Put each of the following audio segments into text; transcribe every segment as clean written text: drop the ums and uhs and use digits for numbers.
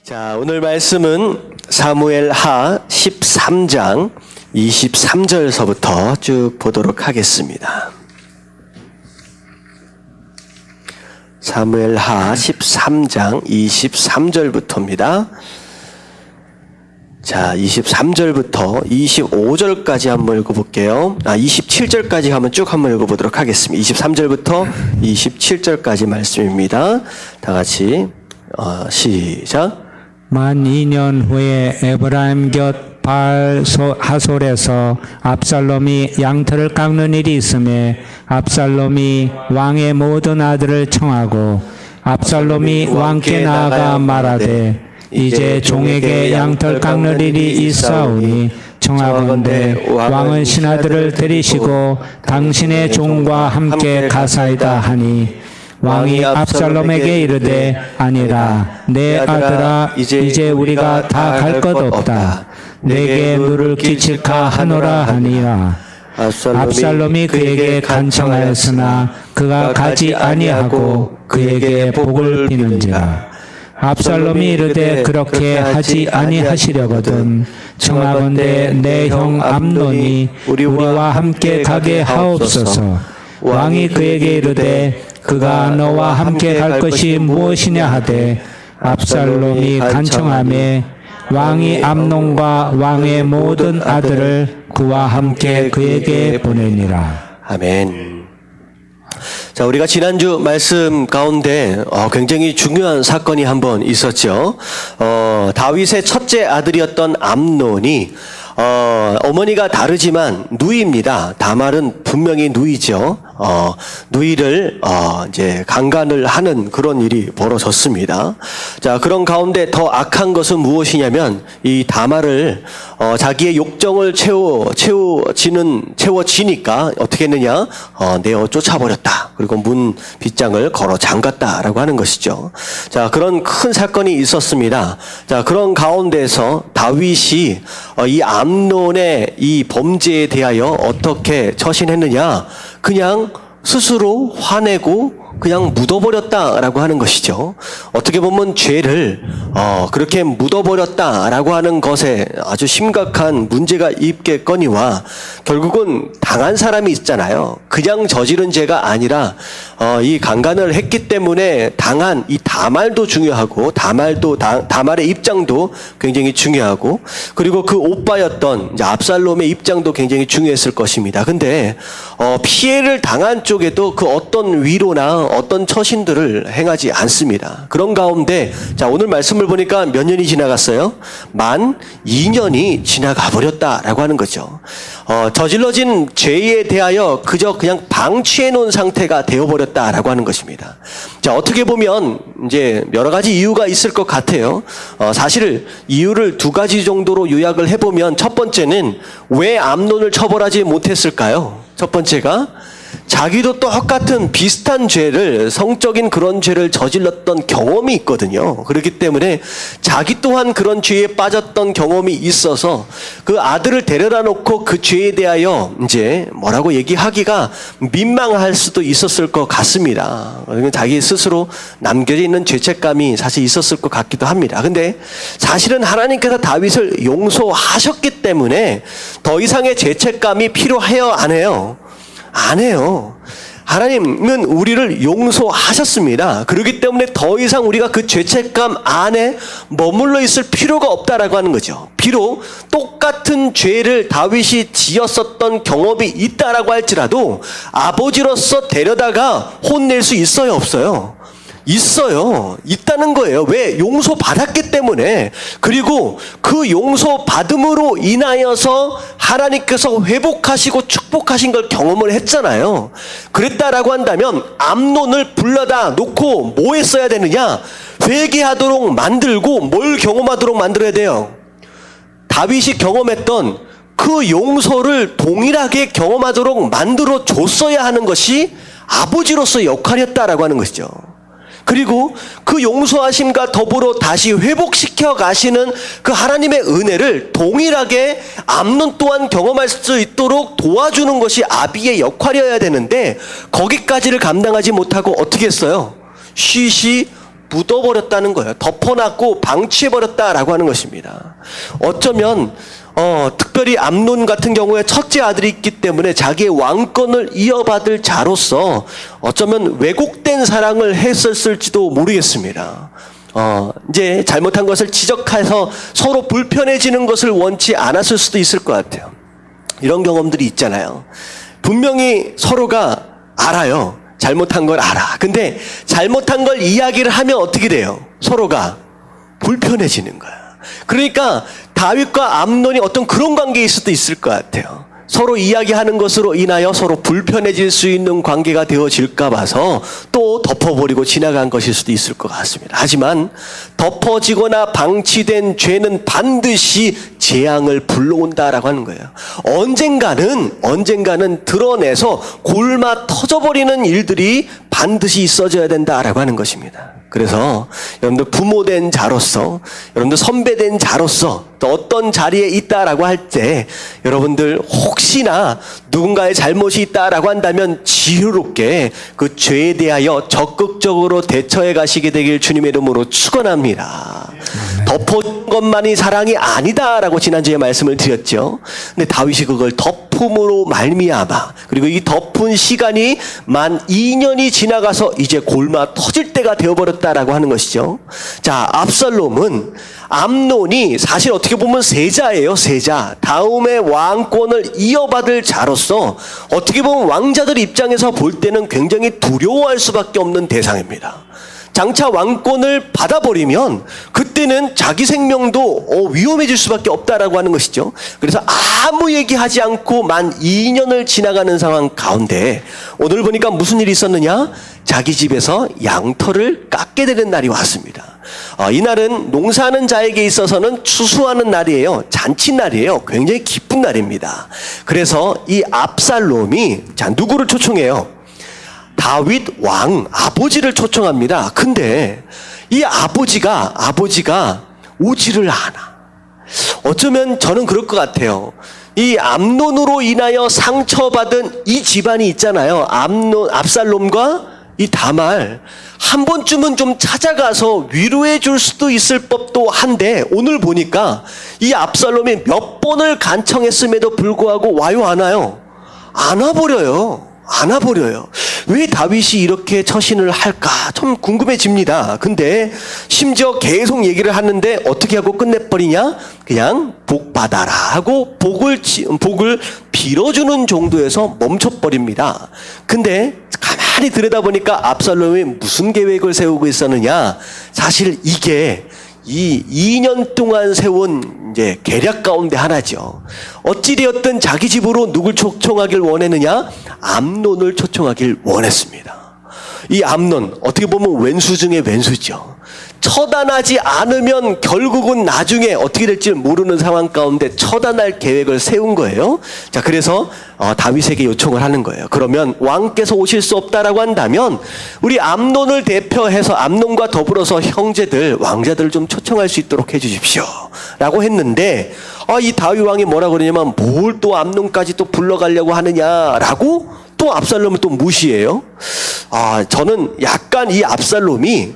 자, 오늘 말씀은 사무엘하 13장 23절서부터 쭉 보도록 하겠습니다. 사무엘하 13장 23절부터입니다. 자, 23절부터 25절까지 한번 읽어볼게요. 27절까지 한번 읽어보도록 하겠습니다. 23절부터 27절까지 말씀입니다. 다 같이 시작. 만 2년 후에 에브라임 곁 바알 하솔에서 압살롬이 양털을 깎는 일이 있음에 압살롬이 왕의 모든 아들을 청하고 압살롬이 왕께 나아가 말하되 이제 종에게 양털 깎는 일이 있사오니 청하건대 왕은 신하들을 데리시고 당신의 종과 함께 가사이다 하니 왕이 압살롬에게 이르되 아니라 내 아들아 이제 우리가 다 갈 것 없다. 내게 누를 끼칠까 하노라 하니라. 압살롬이 그에게 간청하였으나 그가 가지 아니하고 그에게 복을 비는지라. 압살롬이 이르되 그렇게 하지 아니하시려거든 청하건대 내 형 암논이 우리와 함께 가게 하옵소서. 왕이 그에게 이르되 그가 너와 함께 갈 것이 무엇이냐 하되 압살롬이 간청하매 왕이 암논과 왕의 모든 아들을 그와 함께 그에게 보내니라. 아멘. 자, 우리가 지난주 말씀 가운데 굉장히 중요한 사건이 한번 있었죠. 다윗의 첫째 아들이었던 암논이 어머니가 다르지만 누이입니다. 다말은 분명히 누이죠. 누이를 이제 강간을 하는 그런 일이 벌어졌습니다. 자, 그런 가운데 더 악한 것은 무엇이냐면 이 다말을 자기의 욕정을 채워지니까 어떻게 했느냐? 내어 쫓아버렸다. 그리고 문 빗장을 걸어 잠갔다라고 하는 것이죠. 자, 그런 큰 사건이 있었습니다. 자, 그런 가운데서 다윗이 이 암논의 이 범죄에 대하여 어떻게 처신했느냐? 그냥 스스로 화내고 그냥 묻어버렸다라고 하는 것이죠. 어떻게 보면 죄를 그렇게 묻어버렸다라고 하는 것에 아주 심각한 문제가 있겠거니와 결국은 당한 사람이 있잖아요. 그냥 저지른 죄가 아니라 이 강간을 했기 때문에 당한 이 다말도 중요하고 다말의 입장도 굉장히 중요하고 그리고 그 오빠였던 이제 압살롬의 입장도 굉장히 중요했을 것입니다. 근데 피해를 당한 쪽에도 그 어떤 위로나 어떤 처신들을 행하지 않습니다. 그런 가운데 자, 오늘 말씀을 보니까 몇 년이 지나갔어요? 만 2년이 지나가 버렸다라고 하는 거죠. 저질러진 죄에 대하여 그냥 방치해 놓은 상태가 되어버렸다라고 하는 것입니다. 자, 어떻게 보면 이제 여러 가지 이유가 있을 것 같아요. 사실 이유를 두 가지 정도로 요약을 해보면 첫 번째는 왜 암논을 처벌하지 못했을까요? 첫 번째가 자기도 똑같은 비슷한 죄를, 성적인 그런 죄를 저질렀던 경험이 있거든요. 그렇기 때문에 자기 또한 그런 죄에 빠졌던 경험이 있어서 그 아들을 데려다 놓고 그 죄에 대하여 이제 뭐라고 얘기하기가 민망할 수도 있었을 것 같습니다. 자기 스스로 남겨져 있는 죄책감이 사실 있었을 것 같기도 합니다. 근데 사실은 하나님께서 다윗을 용서하셨기 때문에 더 이상의 죄책감이 필요해요, 안 해요? 안 해요. 하나님은 우리를 용서하셨습니다. 그렇기 때문에 더 이상 우리가 그 죄책감 안에 머물러 있을 필요가 없다라고 하는 거죠. 비록 똑같은 죄를 다윗이 지었었던 경험이 있다라고 할지라도 아버지로서 데려다가 혼낼 수 있어요, 없어요? 있어요. 있다는 거예요. 왜? 용서받았기 때문에. 그리고 그 용서받음으로 인하여서 하나님께서 회복하시고 축복하신 걸 경험을 했잖아요. 그랬다라고 한다면 암논을 불러다 놓고 뭐 했어야 되느냐? 회개하도록 만들고 뭘 경험하도록 만들어야 돼요? 다윗이 경험했던 그 용서를 동일하게 경험하도록 만들어 줬어야 하는 것이 아버지로서 역할이었다라고 하는 것이죠. 그리고 그 용서하심과 더불어 다시 회복시켜 가시는 그 하나님의 은혜를 동일하게 암논 또한 경험할 수 있도록 도와주는 것이 아비의 역할이어야 되는데 거기까지를 감당하지 못하고 어떻게 했어요? 쉬쉬 묻어버렸다는 거예요. 덮어놨고 방치해버렸다라고 하는 것입니다. 어쩌면 특별히 암논 같은 경우에 첫째 아들이 있기 때문에 자기의 왕권을 이어받을 자로서 어쩌면 왜곡된 사랑을 했었을지도 모르겠습니다. 이제 잘못한 것을 지적해서 서로 불편해지는 것을 원치 않았을 수도 있을 것 같아요. 이런 경험들이 있잖아요. 분명히 서로가 알아요. 잘못한 걸 알아. 근데 잘못한 걸 이야기를 하면 어떻게 돼요? 서로가 불편해지는 거야. 그러니까 다윗과 암논이 어떤 그런 관계일 수도 있을 것 같아요. 서로 이야기하는 것으로 인하여 서로 불편해질 수 있는 관계가 되어질까 봐서 또 덮어버리고 지나간 것일 수도 있을 것 같습니다. 하지만 덮어지거나 방치된 죄는 반드시 재앙을 불러온다라고 하는 거예요. 언젠가는 드러내서 골마 터져버리는 일들이 반드시 있어져야 된다라고 하는 것입니다. 그래서 여러분들 부모된 자로서, 여러분들 선배된 자로서 또 어떤 자리에 있다라고 할 때 여러분들 혹시나 누군가의 잘못이 있다라고 한다면 지혜롭게 그 죄에 대하여 적극적으로 대처해 가시게 되길 주님의 이름으로 축원합니다. 덮어준 것만이 사랑이 아니다라고 지난주에 말씀을 드렸죠. 근데 다윗이 그걸 덮음으로 말미암아, 그리고 이 덮은 시간이 만 2년이 지나가서 이제 골마 터질 때가 되어버렸다라고 하는 것이죠. 자, 압살롬은 암논이 사실 어떻게 보면 세자예요. 세자. 다음에 왕권을 이어받을 자로서 어떻게 보면 왕자들 입장에서 볼 때는 굉장히 두려워할 수밖에 없는 대상입니다. 장차 왕권을 받아버리면 그때는 자기 생명도 위험해질 수밖에 없다라고 하는 것이죠. 그래서 아무 얘기하지 않고 만 2년을 지나가는 상황 가운데 오늘 보니까 무슨 일이 있었느냐? 자기 집에서 양털을 깎게 되는 날이 왔습니다. 이날은 농사하는 자에게 있어서는 추수하는 날이에요. 잔칫날이에요. 굉장히 기쁜 날입니다. 그래서 이 압살롬이 누구를 초청해요? 다윗 왕 아버지를 초청합니다. 근데 이 아버지가 오지를 않아. 어쩌면 저는 그럴 것 같아요. 이 암논으로 인하여 상처받은 이 집안이 있잖아요. 압살롬과 이 다말 한 번쯤은 좀 찾아가서 위로해 줄 수도 있을 법도 한데 오늘 보니까 이 압살롬이 몇 번을 간청했음에도 불구하고 와요 안 와요? 안 와버려요. 왜 다윗이 이렇게 처신을 할까 좀 궁금해집니다. 근데 심지어 계속 얘기를 하는데 어떻게 하고 끝내버리냐? 그냥 복 받아라 하고 복을 빌어주는 정도에서 멈춰버립니다. 근데 가만히 들여다보니까 압살롬이 무슨 계획을 세우고 있었느냐? 사실 이게 이 2년 동안 세운 이제 계략 가운데 하나죠. 어찌되었든 자기 집으로 누굴 초청하길 원했느냐? 암논을 초청하길 원했습니다. 이 암논 어떻게 보면 왼수 중에 왼수죠. 처단하지 않으면 결국은 나중에 어떻게 될지 모르는 상황 가운데 처단할 계획을 세운 거예요. 자, 그래서 다윗에게 요청을 하는 거예요. 그러면 왕께서 오실 수 없다라고 한다면 우리 암논을 대표해서 암논과 더불어서 형제들, 왕자들을 좀 초청할 수 있도록 해주십시오 라고 했는데 이 다윗 왕이 뭐라 그러냐면 뭘 또 암논까지 또 불러가려고 하느냐라고 또 압살롬을 또 무시해요. 저는 약간 이 압살롬이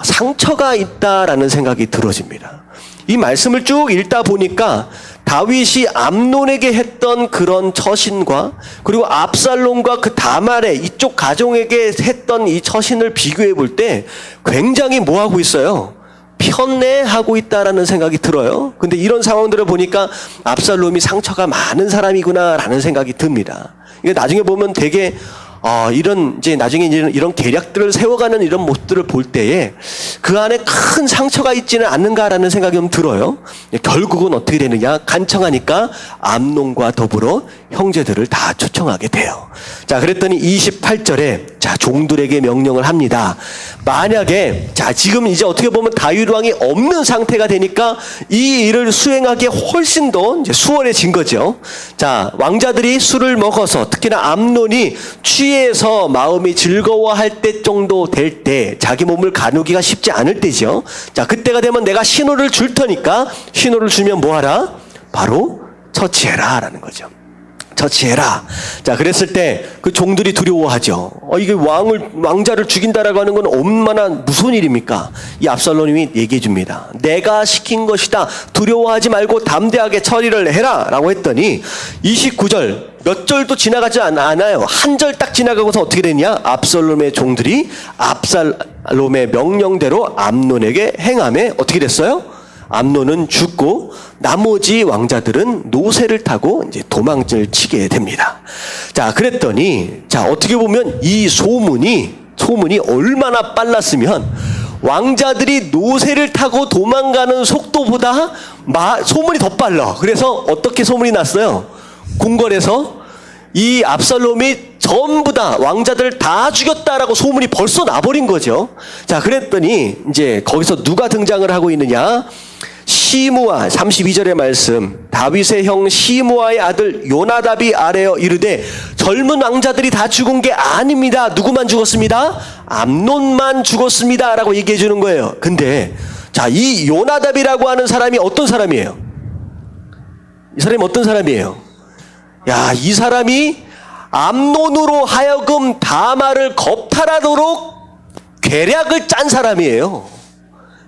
상처가 있다라는 생각이 들어집니다. 이 말씀을 쭉 읽다 보니까 다윗이 암논에게 했던 그런 처신과 그리고 압살롬과 그 다말의 이쪽 가정에게 했던 이 처신을 비교해 볼 때 굉장히 뭐하고 있어요? 편애하고 있다라는 생각이 들어요. 근데 이런 상황들을 보니까 압살롬이 상처가 많은 사람이구나라는 생각이 듭니다. 이게 나중에 보면 되게 나중에 이런 계략들을 세워가는 이런 모습들을 볼 때에 그 안에 큰 상처가 있지는 않는가라는 생각이 좀 들어요. 결국은 어떻게 되느냐? 간청하니까 암논과 더불어 형제들을 다 초청하게 돼요. 자, 그랬더니 28절에 종들에게 명령을 합니다. 만약에 지금 이제 어떻게 보면 다윗 왕이 없는 상태가 되니까 이 일을 수행하기에 훨씬 더 이제 수월해진 거죠. 자, 왕자들이 술을 먹어서 특히나 암논이 취해서 마음이 즐거워할 때 정도 될 때 자기 몸을 가누기가 쉽지 않을 때죠. 자, 그때가 되면 내가 신호를 줄 테니까 신호를 주면 뭐하라? 바로 처치해라 라는 거죠. 처치해라. 자, 그랬을 때 그 종들이 두려워하죠. 이게 왕자를 죽인다라고 하는 건 얼마나 무서운 일입니까? 이 압살롬이 얘기해 줍니다. 내가 시킨 것이다. 두려워하지 말고 담대하게 처리를 해라. 라고 했더니 29절 몇 절도 지나가지 않아요. 한 절 딱 지나가고서 어떻게 됐냐? 압살롬의 종들이 압살롬의 명령대로 암논에게 행함에 어떻게 됐어요? 암논은 죽고 나머지 왕자들은 노새를 타고 이제 도망을 치게 됩니다. 자, 그랬더니 자, 어떻게 보면 이 소문이 얼마나 빨랐으면 왕자들이 노새를 타고 도망가는 속도보다 소문이 더 빨라. 그래서 어떻게 소문이 났어요? 궁궐에서 이 압살롬이 전부 다 왕자들 다 죽였다라고 소문이 벌써 나버린 거죠. 자, 그랬더니 이제 거기서 누가 등장을 하고 있느냐? 시므아, 32절의 말씀, 다윗의 형 시므아의 아들 요나답이 아뢰어 이르되 젊은 왕자들이 다 죽은 게 아닙니다. 누구만 죽었습니다? 암논만 죽었습니다. 라고 얘기해 주는 거예요. 근데 자, 이 요나답이라고 하는 사람이 어떤 사람이에요? 이 사람이 어떤 사람이에요? 야, 이 사람이 암논으로 하여금 다말을 겁탈하도록 계략을 짠 사람이에요.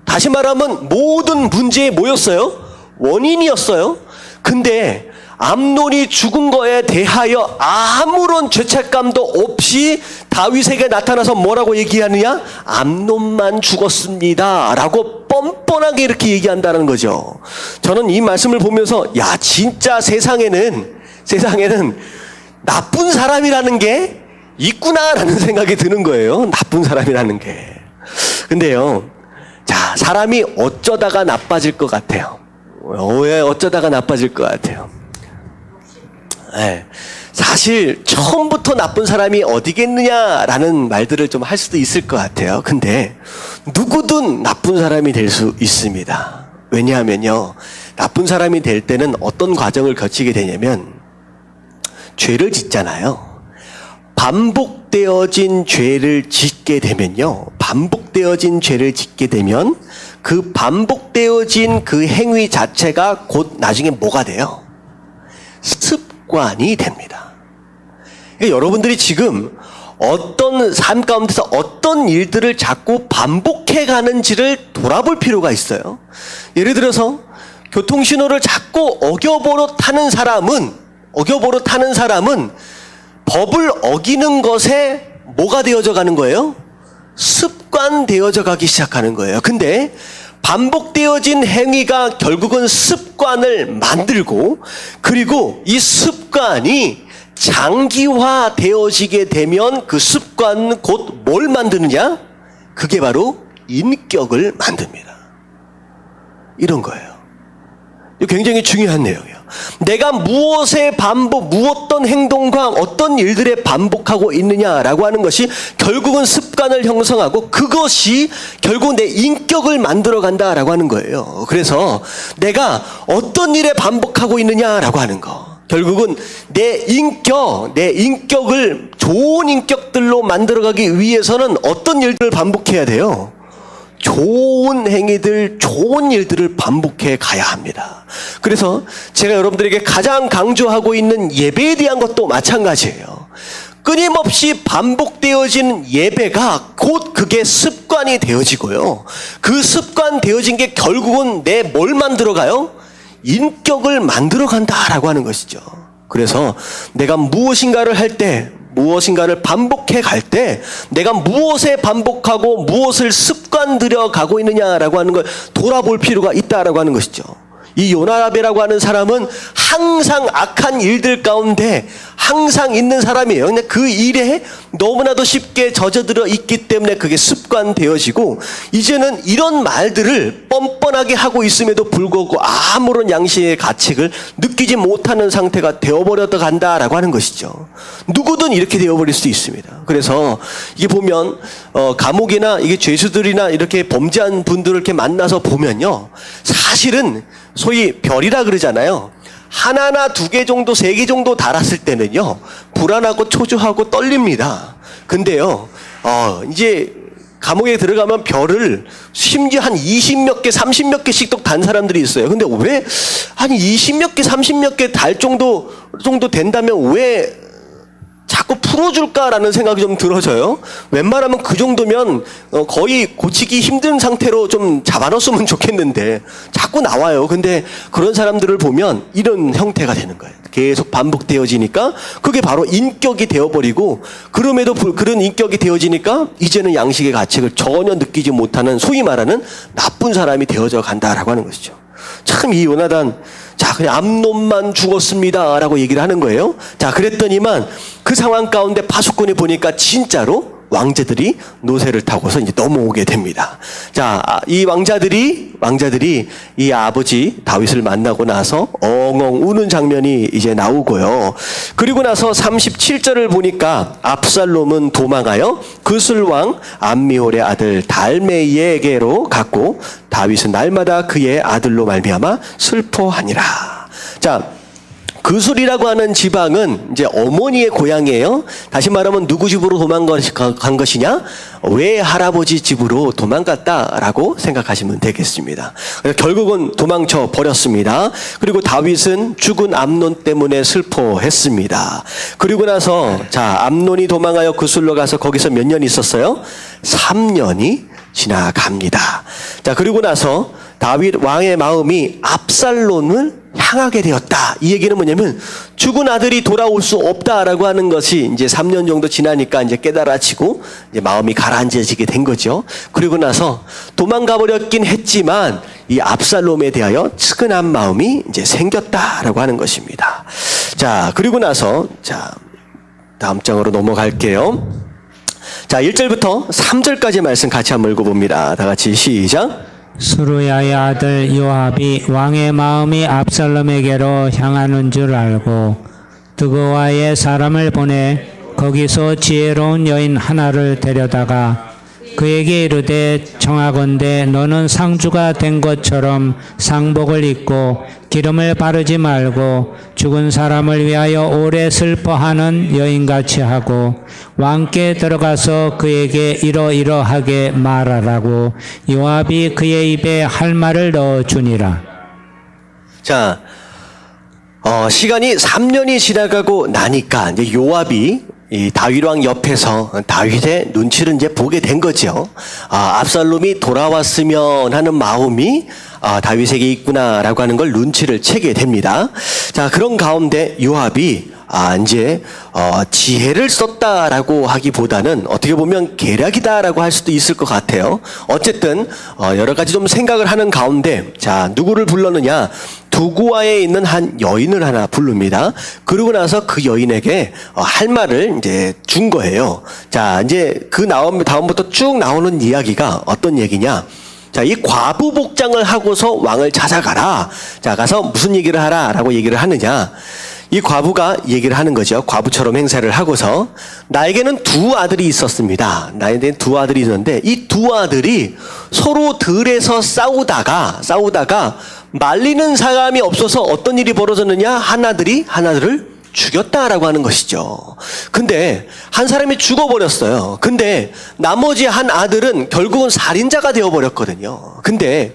다시 말하면 모든 문제에 뭐였어요? 원인이었어요. 근데 암논이 죽은 거에 대하여 아무런 죄책감도 없이 다윗에게 나타나서 뭐라고 얘기하느냐? 암논만 죽었습니다. 라고 뻔뻔하게 이렇게 얘기한다는 거죠. 저는 이 말씀을 보면서 야, 진짜 세상에는 나쁜 사람이라는 게 있구나라는 생각이 드는 거예요. 나쁜 사람이라는 게. 근데요, 자, 사람이 어쩌다가 나빠질 것 같아요? 왜 어쩌다가 나빠질 것 같아요? 네, 사실 처음부터 나쁜 사람이 어디겠느냐라는 말들을 좀 할 수도 있을 것 같아요. 근데 누구든 나쁜 사람이 될 수 있습니다. 왜냐하면요, 나쁜 사람이 될 때는 어떤 과정을 거치게 되냐면 죄를 짓잖아요. 반복되어진 죄를 짓게 되면요, 반복되어진 죄를 짓게 되면 그 반복되어진 그 행위 자체가 곧 나중에 뭐가 돼요? 습관이 됩니다. 그러니까 여러분들이 지금 어떤 삶 가운데서 어떤 일들을 자꾸 반복해 가는지를 돌아볼 필요가 있어요. 예를 들어서 교통신호를 자꾸 어겨버릇 타는 사람은 법을 어기는 것에 뭐가 되어져 가는 거예요? 습관되어져 가기 시작하는 거예요. 근데 반복되어진 행위가 결국은 습관을 만들고, 그리고 이 습관이 장기화되어지게 되면 그 습관은 곧 뭘 만드느냐? 그게 바로 인격을 만듭니다. 이런 거예요. 이거 굉장히 중요한 내용이에요. 내가 무엇던 행동과 어떤 일들에 반복하고 있느냐라고 하는 것이 결국은 습관을 형성하고 그것이 결국 내 인격을 만들어 간다라고 하는 거예요. 그래서 내가 어떤 일에 반복하고 있느냐라고 하는 거, 결국은 내 인격을 좋은 인격들로 만들어가기 위해서는 어떤 일들을 반복해야 돼요? 좋은 행위들, 좋은 일들을 반복해 가야 합니다. 그래서 제가 여러분들에게 가장 강조하고 있는 예배에 대한 것도 마찬가지예요. 끊임없이 반복되어지는 예배가 곧 그게 습관이 되어지고요. 그 습관 되어진 게 결국은 내 뭘 만들어가요? 인격을 만들어 간다라고 하는 것이죠. 그래서 내가 무엇인가를 할 때, 무엇인가를 반복해 갈 때 내가 무엇에 반복하고 무엇을 습관 들여가고 있느냐라고 하는 걸 돌아볼 필요가 있다라고 하는 것이죠. 이 요나답이라고 하는 사람은 항상 악한 일들 가운데 항상 있는 사람이에요. 근데 그 일에 너무나도 쉽게 젖어들어 있기 때문에 그게 습관되어지고, 이제는 이런 말들을 뻔뻔하게 하고 있음에도 불구하고 아무런 양심의 가책을 느끼지 못하는 상태가 되어버렸다 간다라고 하는 것이죠. 누구든 이렇게 되어버릴 수 있습니다. 그래서 이게 보면 감옥이나 이게 죄수들이나 이렇게 범죄한 분들을 이렇게 만나서 보면요, 사실은 소위 별이라 그러잖아요. 하나나 두 개 정도, 세 개 정도 달았을 때는요, 불안하고 초조하고 떨립니다. 근데요, 이제 감옥에 들어가면 별을 심지어 한 20몇 개, 30몇 개씩 또 단 사람들이 있어요. 근데 왜, 한 20몇 개, 30몇 개 달 정도 된다면 왜 자꾸 풀어줄까라는 생각이 좀 들어져요. 웬만하면 그 정도면 거의 고치기 힘든 상태로 좀 잡아놨으면 좋겠는데 자꾸 나와요. 근데 그런 사람들을 보면 이런 형태가 되는 거예요. 계속 반복되어지니까 그게 바로 인격이 되어버리고, 그럼에도 그런 인격이 되어지니까 이제는 양식의 가책을 전혀 느끼지 못하는 소위 말하는 나쁜 사람이 되어져 간다라고 하는 것이죠. 참 이 요나단, 자, 그냥 암논만 죽었습니다 라고 얘기를 하는 거예요. 자, 그랬더니만 그 상황 가운데 파수꾼이 보니까 진짜로 왕자들이 노새를 타고서 이제 넘어오게 됩니다. 자, 이 왕자들이 이 아버지 다윗을 만나고 나서 엉엉 우는 장면이 이제 나오고요. 그리고 나서 37절을 보니까 압살롬은 도망하여 그술왕 암미홀의 아들 달메이에게로 갔고 다윗은 날마다 그의 아들로 말미암아 슬퍼하니라. 자, 그술이라고 하는 지방은 이제 어머니의 고향이에요. 다시 말하면 누구 집으로 도망간 것이냐? 외할아버지 집으로 도망갔다라고 생각하시면 되겠습니다. 그래서 결국은 도망쳐 버렸습니다. 그리고 다윗은 죽은 암논 때문에 슬퍼했습니다. 그리고 나서 자, 암논이 도망하여 그술로 가서 거기서 몇 년 있었어요? 3년이 지나갑니다. 자, 그리고 나서 다윗 왕의 마음이 압살롬을 향하게 되었다. 이 얘기는 뭐냐면 죽은 아들이 돌아올 수 없다라고 하는 것이 이제 3년 정도 지나니까 이제 깨달아지고 이제 마음이 가라앉아지게 된 거죠. 그리고 나서 도망가 버렸긴 했지만 이 압살롬에 대하여 측은한 마음이 이제 생겼다라고 하는 것입니다. 자, 그리고 나서 자, 다음 장으로 넘어갈게요. 자, 1절부터 3절까지 말씀 같이 한번 읽어봅니다. 다 같이 시작. 수루야의 아들 요압이 왕의 마음이 압살롬에게로 향하는 줄 알고 드고아의 사람을 보내 거기서 지혜로운 여인 하나를 데려다가 그에게 이르되 청하건대 너는 상주가 된 것처럼 상복을 입고 기름을 바르지 말고 죽은 사람을 위하여 오래 슬퍼하는 여인같이 하고 왕께 들어가서 그에게 이러이러하게 말하라고 요압이 그의 입에 할 말을 넣어 주니라. 자, 시간이 3년이 지나가고 나니까 이제 요압이 이 다윗 왕 옆에서 다윗의 눈치를 이제 보게 된 거죠. 압살롬이 돌아왔으면 하는 마음이 다윗에게 있구나라고 하는 걸 눈치를 채게 됩니다. 자, 그런 가운데 요압이 이제 지혜를 썼다라고 하기보다는 어떻게 보면 계략이다라고 할 수도 있을 것 같아요. 어쨌든 여러 가지 좀 생각을 하는 가운데 자, 누구를 불렀느냐? 두구아에 있는 한 여인을 하나 부릅니다. 그러고 나서 그 여인에게 할 말을 이제 준 거예요. 자, 이제 그 다음부터 쭉 나오는 이야기가 어떤 얘기냐? 자, 이 과부 복장을 하고서 왕을 찾아가라. 자, 가서 무슨 얘기를 하라라고 얘기를 하느냐? 이 과부가 얘기를 하는 거죠. 과부처럼 행세를 하고서 나에게는 두 아들이 있었습니다. 나에게는 두 아들이 있었는데 이 두 아들이 서로 들에서 싸우다가 말리는 사람이 없어서 어떤 일이 벌어졌느냐? 하나들을 죽였다라고 하는 것이죠. 근데 한 사람이 죽어버렸어요. 근데 나머지 한 아들은 결국은 살인자가 되어버렸거든요. 근데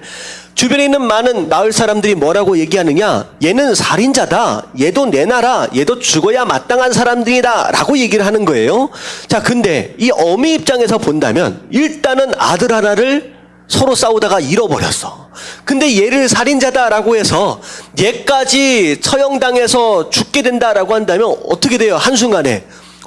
주변에 있는 많은 마을 사람들이 뭐라고 얘기하느냐? 얘는 살인자다. 얘도 내놔라. 얘도 죽어야 마땅한 사람들이다. 라고 얘기를 하는 거예요. 자, 근데 이 어미 입장에서 본다면 일단은 아들 하나를 서로 싸우다가 잃어버렸어. 근데 얘를 살인자다라고 해서 얘까지 처형당해서 죽게 된다라고 한다면 어떻게 돼요? 한순간에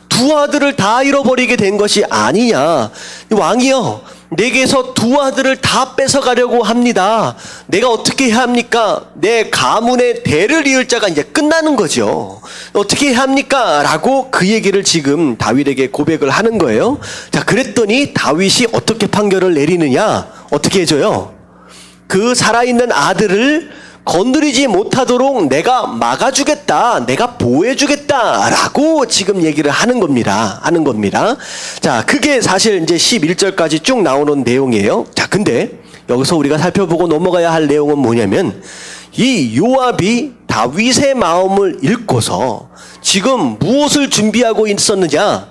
두 아들을 다 잃어버리게 된 것이 아니냐. 왕이요, 내게서 두 아들을 다 뺏어가려고 합니다. 내가 어떻게 해야 합니까? 내 가문의 대를 이을 자가 이제 끝나는 거죠. 어떻게 해야 합니까? 라고 그 얘기를 지금 다윗에게 고백을 하는 거예요. 자, 그랬더니 다윗이 어떻게 판결을 내리느냐? 어떻게 해줘요? 그 살아있는 아들을 건드리지 못하도록 내가 막아주겠다, 내가 보호해주겠다 라고 지금 얘기를 하는 겁니다. 자, 그게 사실 이제 11절까지 쭉 나오는 내용이에요. 자, 근데 여기서 우리가 살펴보고 넘어가야 할 내용은 뭐냐면 이 요압이 다윗의 마음을 읽고서 지금 무엇을 준비하고 있었느냐?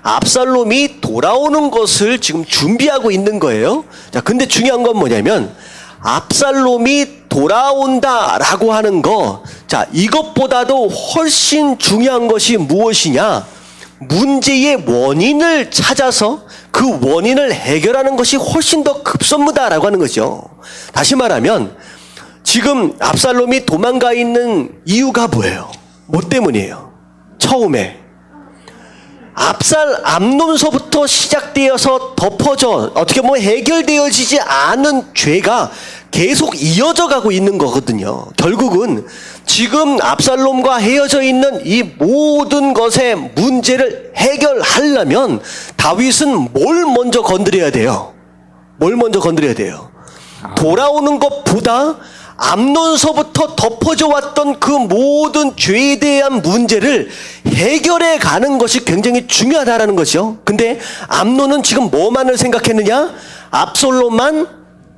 압살롬이 돌아오는 것을 지금 준비하고 있는 거예요. 자, 근데 중요한 건 뭐냐면 압살롬이 돌아온다라고 하는 거, 자, 이것보다도 훨씬 중요한 것이 무엇이냐? 문제의 원인을 찾아서 그 원인을 해결하는 것이 훨씬 더 급선무다라고 하는 거죠. 다시 말하면 지금 압살롬이 도망가 있는 이유가 뭐예요? 뭐 때문이에요? 처음에 암논서부터 시작되어서 덮어져 어떻게 보면 해결되어지지 않은 죄가 계속 이어져 가고 있는 거거든요. 결국은 지금 압살롬과 헤어져 있는 이 모든 것의 문제를 해결하려면 다윗은 뭘 먼저 건드려야 돼요? 뭘 먼저 건드려야 돼요? 돌아오는 것보다 암논서부터 덮어져 왔던 그 모든 죄에 대한 문제를 해결해 가는 것이 굉장히 중요하다라는 거죠. 근데 암논은 지금 뭐만을 생각했느냐? 압살롬만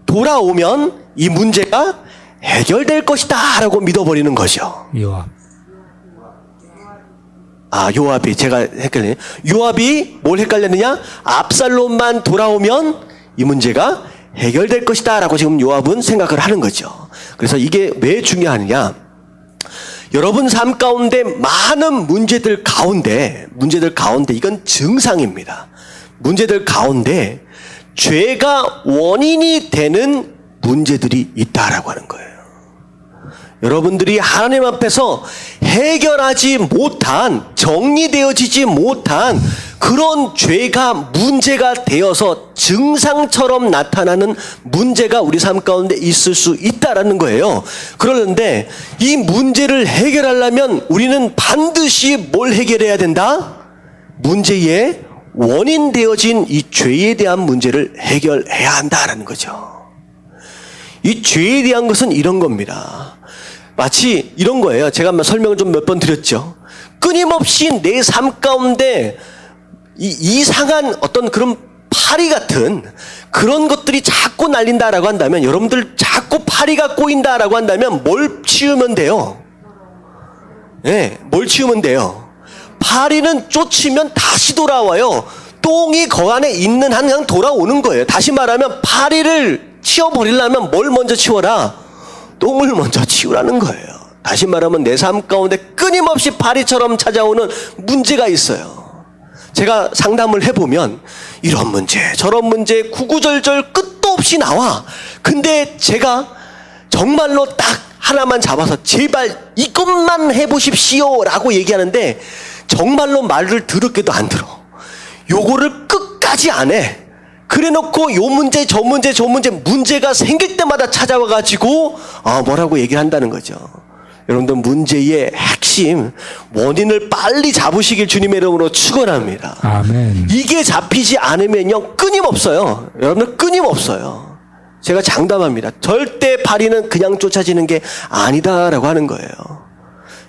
돌아오면 이 문제가 해결될 것이다 라고 믿어버리는 거죠. 요압. 요압이, 제가 헷갈리네. 요압이 뭘 헷갈렸느냐? 압살롬만 돌아오면 이 문제가 해결될 것이다 라고 지금 요압은 생각을 하는 거죠. 그래서 이게 왜 중요하느냐? 여러분 삶 가운데 많은 문제들 가운데 이건 증상입니다. 문제들 가운데 죄가 원인이 되는 문제들이 있다라고 하는 거예요. 여러분들이 하나님 앞에서 해결하지 못한, 정리되어지지 못한 그런 죄가 문제가 되어서 증상처럼 나타나는 문제가 우리 삶 가운데 있을 수 있다라는 거예요. 그러는데 이 문제를 해결하려면 우리는 반드시 뭘 해결해야 된다? 문제의 원인 되어진 이 죄에 대한 문제를 해결해야 한다라는 거죠. 이 죄에 대한 것은 이런 겁니다. 마치 이런 거예요. 제가 설명을 좀 몇 번 드렸죠. 끊임없이 내 삶 가운데 이상한 어떤 그런 파리 같은 그런 것들이 자꾸 날린다라고 한다면, 여러분들 자꾸 파리가 꼬인다라고 한다면 뭘 치우면 돼요? 네, 뭘 치우면 돼요? 파리는 쫓으면 다시 돌아와요. 똥이 거 안에 있는 한 그냥 돌아오는 거예요. 다시 말하면 파리를 치워버리려면 뭘 먼저 치워라? 똥을 먼저 치우라는 거예요. 다시 말하면 내 삶 가운데 끊임없이 파리처럼 찾아오는 문제가 있어요. 제가 상담을 해보면 이런 문제 저런 문제 구구절절 끝도 없이 나와. 근데 제가 정말로 딱 하나만 잡아서 제발 이것만 해보십시오 라고 얘기하는데 정말로 말을 더럽게도 안 들어. 요거를 끝까지 안 해. 그래놓고 요 문제 저 문제 문제가 생길 때마다 찾아와가지고 뭐라고 얘기를 한다는 거죠. 여러분들 문제의 핵심 원인을 빨리 잡으시길 주님의 이름으로 축원합니다. 아멘. 이게 잡히지 않으면요 끊임없어요. 여러분들 끊임없어요. 제가 장담합니다. 절대 파리는 그냥 쫓아지는 게 아니다라고 하는 거예요.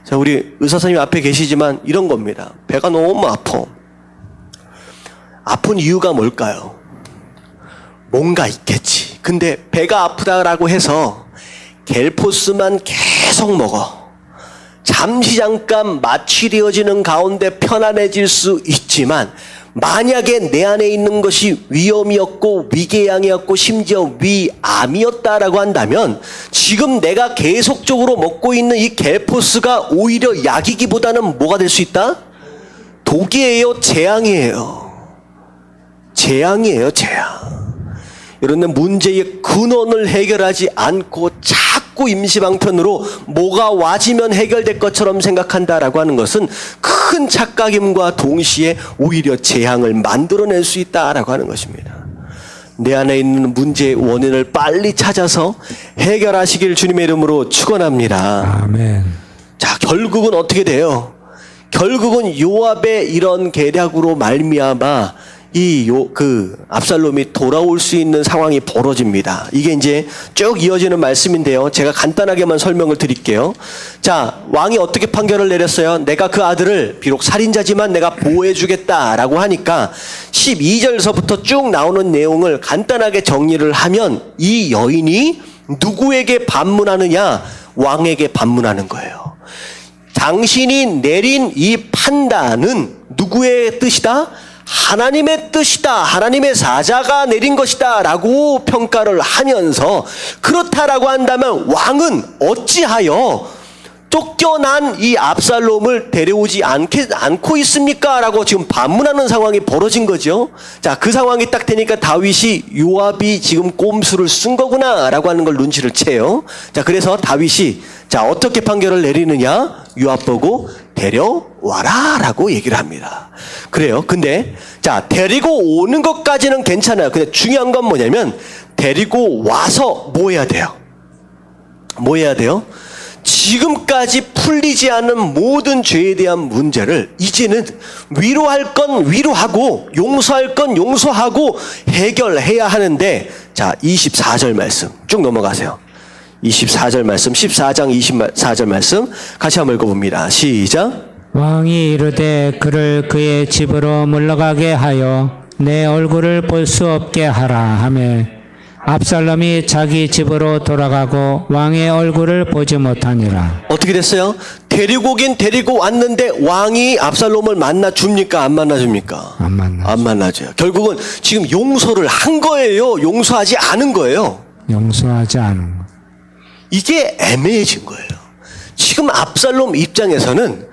자, 우리 의사 선생님 앞에 계시지만 이런 겁니다. 배가 너무 아파. 아픈 이유가 뭘까요? 뭔가 있겠지. 근데 배가 아프다라고 해서 겔포스만 계속 먹어. 잠시 잠깐 마취되어지는 가운데 편안해질 수 있지만 만약에 내 안에 있는 것이 위염이었고 위궤양이었고 심지어 위암이었다라고 한다면 지금 내가 계속적으로 먹고 있는 이 겔포스가 오히려 약이기보다는 뭐가 될 수 있다? 독이에요? 재앙이에요? 재앙이에요, 재앙. 여러분 문제의 근원을 해결하지 않고 자꾸 임시방편으로 뭐가 와지면 해결될 것처럼 생각한다라고 하는 것은 큰 착각임과 동시에 오히려 재앙을 만들어낼 수 있다라고 하는 것입니다. 내 안에 있는 문제의 원인을 빨리 찾아서 해결하시길 주님의 이름으로 축원합니다. 아멘. 자, 결국은 어떻게 돼요? 결국은 요압의 이런 계략으로 말미암아 압살롬이 돌아올 수 있는 상황이 벌어집니다. 이게 이제 쭉 이어지는 말씀인데요. 제가 간단하게만 설명을 드릴게요. 자, 왕이 어떻게 판결을 내렸어요? 내가 그 아들을 비록 살인자지만 내가 보호해주겠다라고 하니까 12절서부터 쭉 나오는 내용을 간단하게 정리를 하면 이 여인이 누구에게 반문하느냐? 왕에게 반문하는 거예요. 당신이 내린 이 판단은 누구의 뜻이다? 하나님의 뜻이다, 하나님의 사자가 내린 것이다 라고 평가를 하면서, 그렇다라고 한다면 왕은 어찌하여 쫓겨난 이 압살롬을 데려오지 않고 있습니까? 라고 지금 반문하는 상황이 벌어진 거죠. 자, 그 상황이 딱 되니까 다윗이 요압이 지금 꼼수를 쓴 거구나 라고 하는 걸 눈치를 채요. 자, 그래서 다윗이 자, 어떻게 판결을 내리느냐? 요압 보고 데려와라 라고 얘기를 합니다. 그래요. 근데 자, 데리고 오는 것까지는 괜찮아요. 근데 중요한 건 뭐냐면 데리고 와서 뭐 해야 돼요? 뭐 해야 돼요? 지금까지 풀리지 않은 모든 죄에 대한 문제를 이제는 위로할 건 위로하고 용서할 건 용서하고 해결해야 하는데, 자, 24절 말씀 쭉 넘어가세요. 24절 말씀, 14장 24절 말씀 같이 한번 읽어봅니다. 시작. 왕이 이르되 그를 그의 집으로 물러가게 하여 내 얼굴을 볼 수 없게 하라 하매 압살롬이 자기 집으로 돌아가고 왕의 얼굴을 보지 못하니라. 어떻게 됐어요? 데리고 오긴 데리고 왔는데 왕이 압살롬을 만나 줍니까? 안 만나 줍니까? 안 만나죠. 안 만나줘요. 결국은 지금 용서를 한 거예요? 용서하지 않은 거예요? 용서하지 않은 것. 이게 애매해진 거예요. 지금 압살롬 입장에서는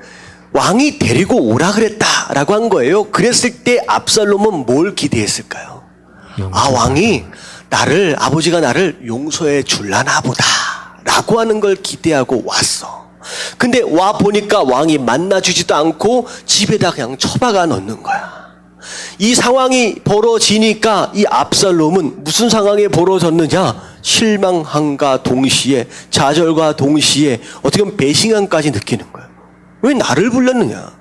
왕이 데리고 오라 그랬다라고 한 거예요. 그랬을 때 압살롬은 뭘 기대했을까요? 아, 왕이 아버지가 나를 용서해 줄라나 보다 라고 하는 걸 기대하고 왔어. 근데 와 보니까 왕이 만나주지도 않고 집에다 그냥 처박아 놓는 거야. 이 상황이 벌어지니까 이 압살롬은 무슨 상황에 벌어졌느냐? 실망함과 동시에, 좌절과 동시에 어떻게 보면 배신감까지 느끼는 거야. 왜 나를 불렀느냐?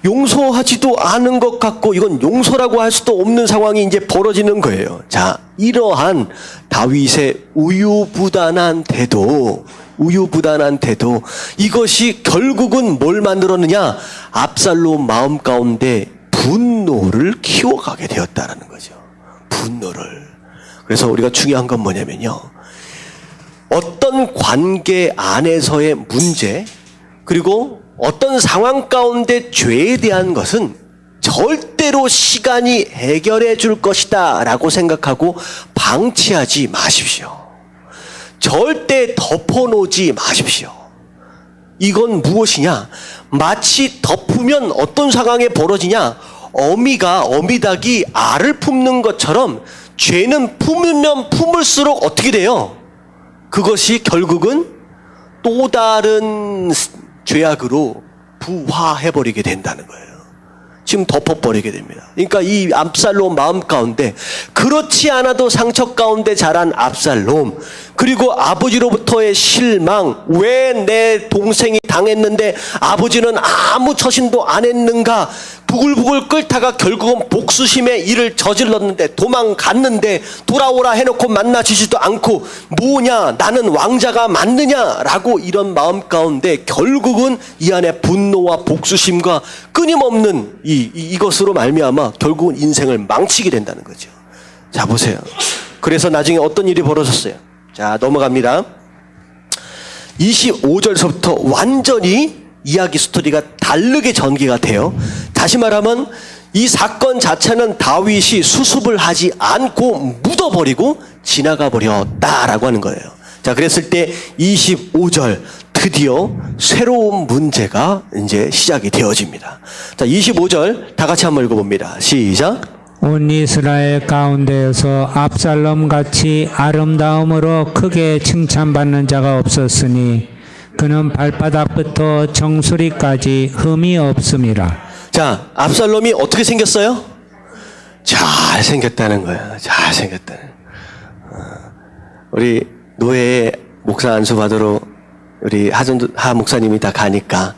용서하지도 않은 것 같고 이건 용서라고 할 수도 없는 상황이 이제 벌어지는 거예요. 자, 이러한 다윗의 우유부단한 태도, 이것이 결국은 뭘 만들었느냐? 압살롬 마음 가운데 분노를 키워가게 되었다라는 거죠. 분노를. 그래서 우리가 중요한 건 뭐냐면요, 어떤 관계 안에서의 문제, 그리고 어떤 상황 가운데 죄에 대한 것은 절대로 시간이 해결해 줄 것이다 라고 생각하고 방치하지 마십시오. 절대 덮어놓지 마십시오. 이건 무엇이냐? 마치 덮으면 어떤 상황에 벌어지냐? 어미닭이 알을 품는 것처럼 죄는 품으면 품을수록 어떻게 돼요? 그것이 결국은 또 다른 죄악으로 부화해버리게 된다는 거예요. 지금 덮어버리게 됩니다. 그러니까 이 압살롬 마음 가운데, 그렇지 않아도 상처 가운데 자란 압살롬, 그리고 아버지로부터의 실망, 왜 내 동생이 당했는데 아버지는 아무 처신도 안 했는가, 부글부글 끓다가 결국은 복수심의 일을 저질렀는데 도망갔는데 돌아오라 해놓고 만나주지도 않고, 뭐냐 나는 왕자가 맞느냐라고 이런 마음 가운데 결국은 이 안에 분노와 복수심과 끊임없는 이것으로 말미암아 결국은 인생을 망치게 된다는 거죠. 자, 보세요. 그래서 나중에 어떤 일이 벌어졌어요? 자, 넘어갑니다. 25절서부터 완전히 이야기 스토리가 다르게 전개가 돼요. 다시 말하면 이 사건 자체는 다윗이 수습을 하지 않고 묻어버리고 지나가 버렸다라고 하는 거예요. 자, 그랬을 때 25절 드디어 새로운 문제가 이제 시작이 되어집니다. 자, 25절 다 같이 한번 읽어봅니다. 시작. 온 이스라엘 가운데에서 압살롬 같이 아름다움으로 크게 칭찬받는 자가 없었으니 그는 발바닥부터 정수리까지 흠이 없음이라. 자, 압살롬이 어떻게 생겼어요? 잘 생겼다는 거예요. 잘 생겼다는. 우리 노예의 목사 안수 받으러 우리 하 목사님이 다 가니까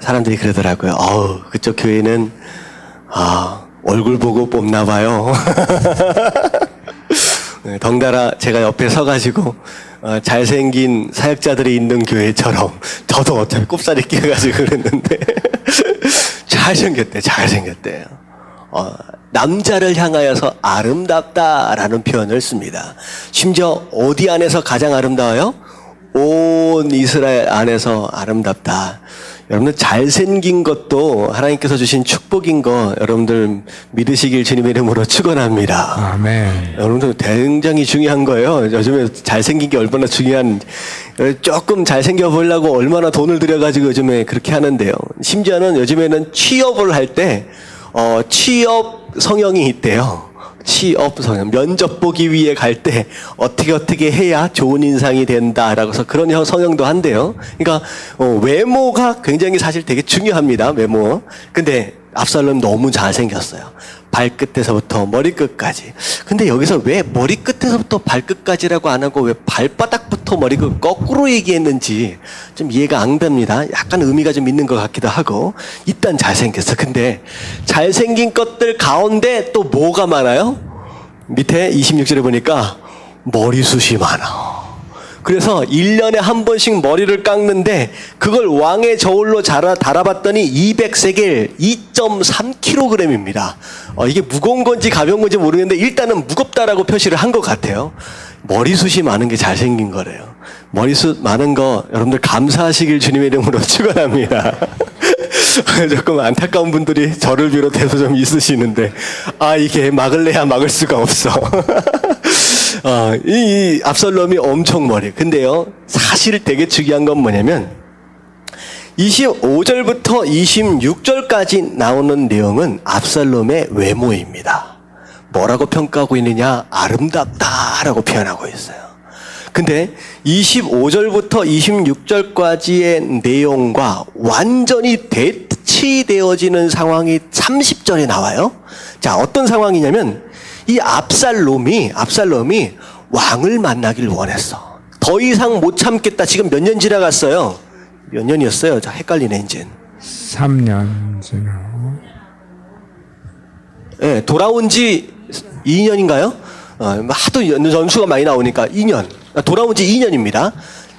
사람들이 그러더라고요. 그쪽 교회는 얼굴 보고 뽑나 봐요. 덩달아 제가 옆에 서가지고 잘생긴 사역자들이 있는 교회처럼 저도 어차피 꼽살이 끼어가지고 그랬는데 잘생겼대요. 남자를 향하여서 아름답다라는 표현을 씁니다. 심지어 어디 안에서 가장 아름다워요? 온 이스라엘 안에서 아름답다. 여러분들 잘생긴 것도 하나님께서 주신 축복인 거 여러분들 믿으시길 주님의 이름으로 축원합니다. 아멘. 여러분들 굉장히 중요한 거예요. 요즘에 잘생긴 게 얼마나 중요한, 조금 잘생겨 보려고 얼마나 돈을 들여가지고 요즘에 그렇게 하는데요. 심지어는 요즘에는 취업을 할 때 취업 성형이 있대요. 취업 성형, 면접 보기 위해 갈 때 어떻게 해야 좋은 인상이 된다라고 해서 그런 성형도 한대요. 그러니까 외모가 굉장히 사실 되게 중요합니다. 외모. 근데 압살롬 너무 잘생겼어요. 발끝에서부터 머리끝까지. 근데 여기서 왜 머리끝에서부터 발끝까지라고 안 하고 왜 발바닥부터 머리끝 거꾸로 얘기했는지 좀 이해가 안 됩니다. 약간 의미가 좀 있는 것 같기도 하고. 일단 잘생겼어. 근데 잘생긴 것들 가운데 또 뭐가 많아요? 밑에 26절에 보니까 머리숱이 많아. 그래서 1년에 한 번씩 머리를 깎는데 그걸 왕의 저울로 달아봤더니 200세겔 2.3kg입니다. 이게 무거운 건지 가벼운 건지 모르겠는데 일단은 무겁다라고 표시를 한 것 같아요. 머리숱이 많은 게 잘생긴 거래요. 머리숱 많은 거 여러분들 감사하시길 주님의 이름으로 축원합니다. 조금 안타까운 분들이 저를 비롯해서 좀 있으시는데 이게 막을래야 막을 수가 없어. 이 압살롬이 엄청 머리. 근데요, 사실 되게 중요한 건 뭐냐면 25절부터 26절까지 나오는 내용은 압살롬의 외모입니다. 뭐라고 평가하고 있느냐? 아름답다라고 표현하고 있어요. 근데 25절부터 26절까지의 내용과 완전히 대치되어지는 상황이 30절에 나와요. 자, 어떤 상황이냐면 이 압살롬이 왕을 만나길 원했어. 더 이상 못 참겠다. 지금 몇 년 지나갔어요? 몇 년이었어요? 자, 헷갈리네 이제. 3년 지나고. 예, 돌아온 지 2년인가요? 하도 연수가 많이 나오니까 2년. 돌아온 지 2년입니다.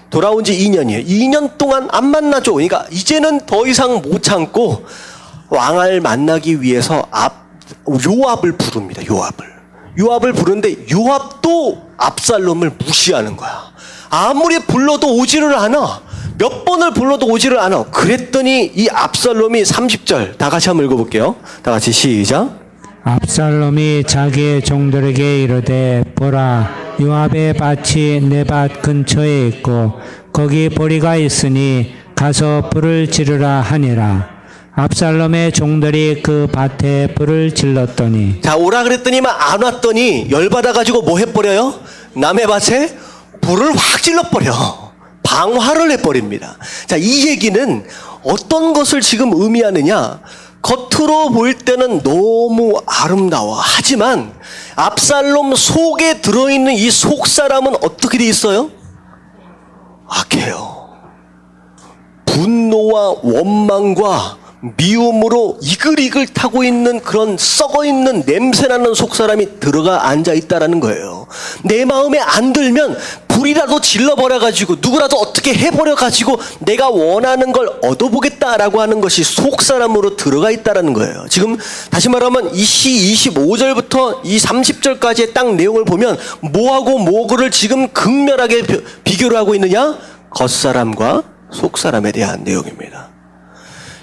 돌아온 지 2년이에요. 2년 동안 안 만나죠. 그러니까 이제는 더 이상 못 참고 왕을 만나기 위해서 요압을 부릅니다. 요압을 부르는데 요압도 압살롬을 무시하는 거야. 아무리 불러도 오지를 않아. 몇 번을 불러도 오지를 않아. 그랬더니 이 압살롬이 30절 다 같이 한번 읽어볼게요. 다 같이 시작. 압살롬이 자기의 종들에게 이르되 보라 요압의 밭이 내 밭 근처에 있고 거기 보리가 있으니 가서 불을 지르라 하니라. 압살롬의 종들이 그 밭에 불을 질렀더니 자, 오라 그랬더니만 안 왔더니 열받아가지고 뭐 해버려요? 남의 밭에 불을 확 질러버려. 방화를 해버립니다. 자, 이 얘기는 어떤 것을 지금 의미하느냐? 겉으로 보일 때는 너무 아름다워. 하지만 압살롬 속에 들어있는 이 속사람은 어떻게 돼 있어요? 악해요. 분노와 원망과 미움으로 이글이글 타고 있는 그런 썩어있는 냄새나는 속사람이 들어가 앉아있다라는 거예요. 내 마음에 안 들면 불이라도 질러버려가지고 누구라도 어떻게 해버려가지고 내가 원하는 걸 얻어보겠다라고 하는 것이 속사람으로 들어가 있다라는 거예요. 지금 다시 말하면 이 시 25절부터 이 30절까지의 딱 내용을 보면 뭐하고 뭐를 지금 극렬하게 비교를 하고 있느냐? 겉사람과 속사람에 대한 내용입니다.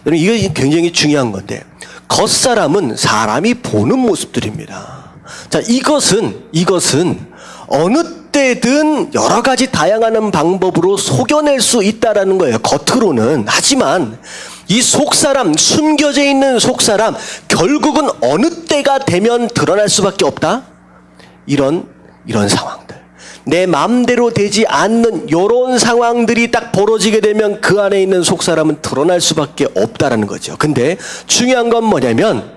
여러분, 이게 굉장히 중요한 건데, 겉사람은 사람이 보는 모습들입니다. 자, 이것은 어느 때든 여러 가지 다양한 방법으로 속여낼 수 있다라는 거예요. 겉으로는. 하지만 이 속사람, 숨겨져 있는 속사람, 결국은 어느 때가 되면 드러날 수밖에 없다? 이런 상황들. 내 마음대로 되지 않는 이런 상황들이 딱 벌어지게 되면 그 안에 있는 속사람은 드러날 수밖에 없다라는 거죠. 근데 중요한 건 뭐냐면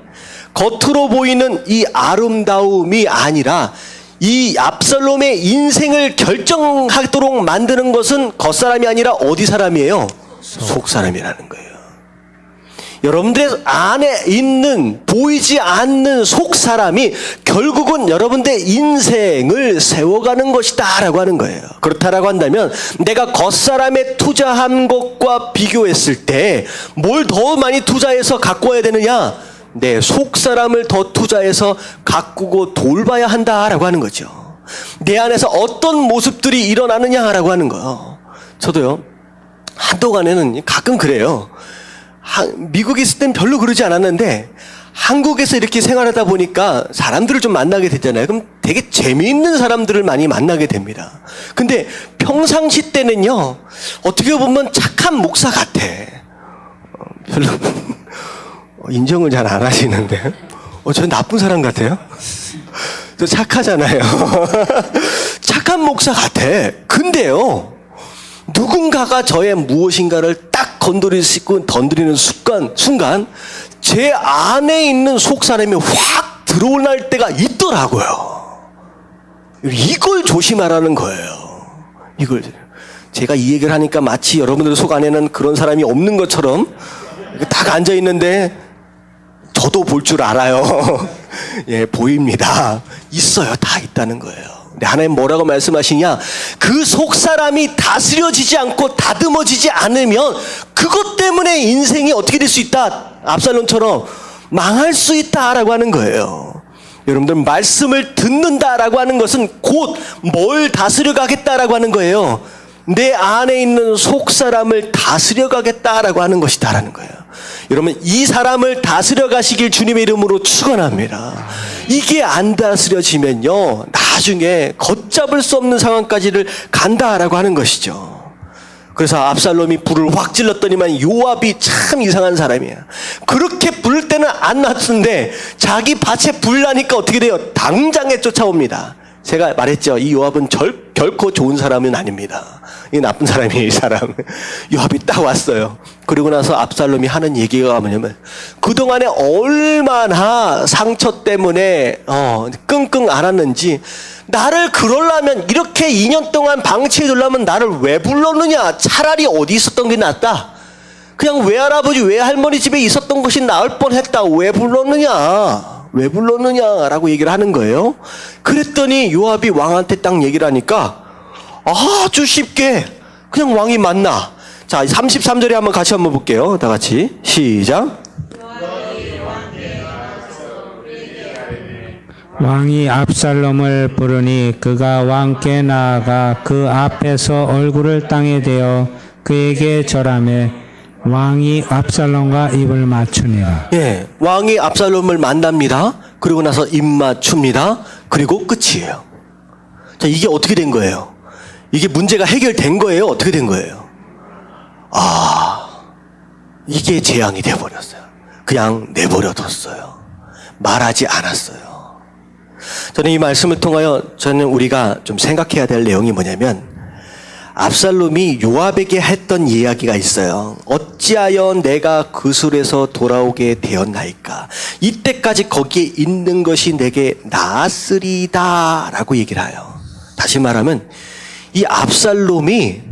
겉으로 보이는 이 아름다움이 아니라 이 압살롬의 인생을 결정하도록 만드는 것은 겉사람이 아니라 어디 사람이에요? 속사람이라는 거예요. 여러분들 안에 있는 보이지 않는 속사람이 결국은 여러분들의 인생을 세워가는 것이다 라고 하는 거예요. 그렇다라고 한다면 내가 겉사람에 투자한 것과 비교했을 때 뭘 더 많이 투자해서 가꿔야 되느냐? 내 속사람을 더 투자해서 가꾸고 돌봐야 한다라고 하는 거죠. 내 안에서 어떤 모습들이 일어나느냐라고 하는 거예요. 저도요, 한동안에는 가끔 그래요. 미국에 있을 땐 별로 그러지 않았는데 한국에서 이렇게 생활하다 보니까 사람들을 좀 만나게 되잖아요. 그럼 되게 재미있는 사람들을 많이 만나게 됩니다. 근데 평상시 때는요, 어떻게 보면 착한 목사 같아. 별로 인정을 잘 안 하시는데. 저 나쁜 사람 같아요? 저 착하잖아요. 착한 목사 같아. 근데요, 누군가가 저의 무엇인가를 딱 건드리는 순간 제 안에 있는 속 사람이 확 드러날 때가 있더라고요. 이걸 조심하라는 거예요. 이걸 제가 이 얘기를 하니까 마치 여러분들 속 안에는 그런 사람이 없는 것처럼 딱 앉아 있는데 저도 볼 줄 알아요. 예, 보입니다. 있어요. 다 있다는 거예요. 근데 하나님 뭐라고 말씀하시냐? 그 속 사람이 다스려지지 않고 다듬어지지 않으면 그것 때문에 인생이 어떻게 될 수 있다? 압살롬처럼 망할 수 있다라고 하는 거예요. 여러분들 말씀을 듣는다라고 하는 것은 곧 뭘 다스려 가겠다라고 하는 거예요. 내 안에 있는 속 사람을 다스려 가겠다라고 하는 것이다라는 거예요. 여러분, 이 사람을 다스려 가시길 주님의 이름으로 축원합니다. 이게 안 다스려지면요, 나중에 걷잡을 수 없는 상황까지를 간다라고 하는 것이죠. 그래서 압살롬이 불을 확 질렀더니만 요압이 참 이상한 사람이야. 그렇게 부를 때는 안 났는데 자기 밭에 불 나니까 어떻게 돼요? 당장에 쫓아옵니다. 제가 말했죠. 이 요압은 결코 좋은 사람은 아닙니다. 이 나쁜 사람이에요, 이 사람. 요압이 딱 왔어요. 그리고 나서 압살롬이 하는 얘기가 뭐냐면, 그동안에 얼마나 상처 때문에 끙끙 앓았는지, 나를 그러려면 이렇게 2년 동안 방치해 두려면 나를 왜 불렀느냐? 차라리 어디 있었던 게 낫다. 그냥 외할아버지 외할머니 집에 있었던 것이 나을 뻔했다. 왜 불렀느냐? 왜 불렀느냐라고 얘기를 하는 거예요. 그랬더니 요압이 왕한테 딱 얘기를 하니까 아주 쉽게 그냥 왕이 만나. 자, 33절에 한번 같이 한번 볼게요. 다 같이 시작. 왕이 압살롬을 부르니 그가 왕께 나아가 그 앞에서 얼굴을 땅에 대어 그에게 절하매 왕이 압살롬과 입을 맞추니라. 예, 왕이 압살롬을 만납니다. 그리고 나서 입 맞춥니다. 그리고 끝이에요. 자, 이게 어떻게 된 거예요? 이게 문제가 해결된 거예요? 어떻게 된 거예요? 이게 재앙이 돼버렸어요. 그냥 내버려뒀어요. 말하지 않았어요. 저는 이 말씀을 통하여 우리가 좀 생각해야 될 내용이 뭐냐면, 압살롬이 요압에게 했던 이야기가 있어요. 어찌하여 내가 그 술에서 돌아오게 되었나이까? 이때까지 거기에 있는 것이 내게 나았으리다 라고 얘기를 해요. 다시 말하면 이 압살롬이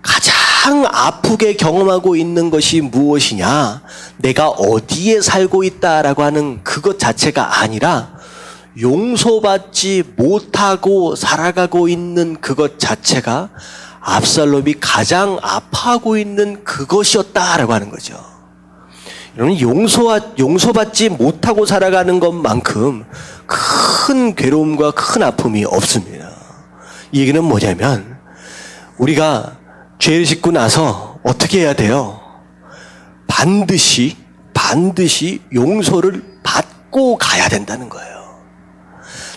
가장 아프게 경험하고 있는 것이 무엇이냐? 내가 어디에 살고 있다라고 하는 그것 자체가 아니라 용서받지 못하고 살아가고 있는 그것 자체가 압살롬이 가장 아파하고 있는 그것이었다라고 하는 거죠. 여러분, 용서받지 못하고 살아가는 것만큼 큰 괴로움과 큰 아픔이 없습니다. 이 얘기는 뭐냐면, 우리가 죄를 짓고 나서 어떻게 해야 돼요? 반드시 용서를 받고 가야 된다는 거예요.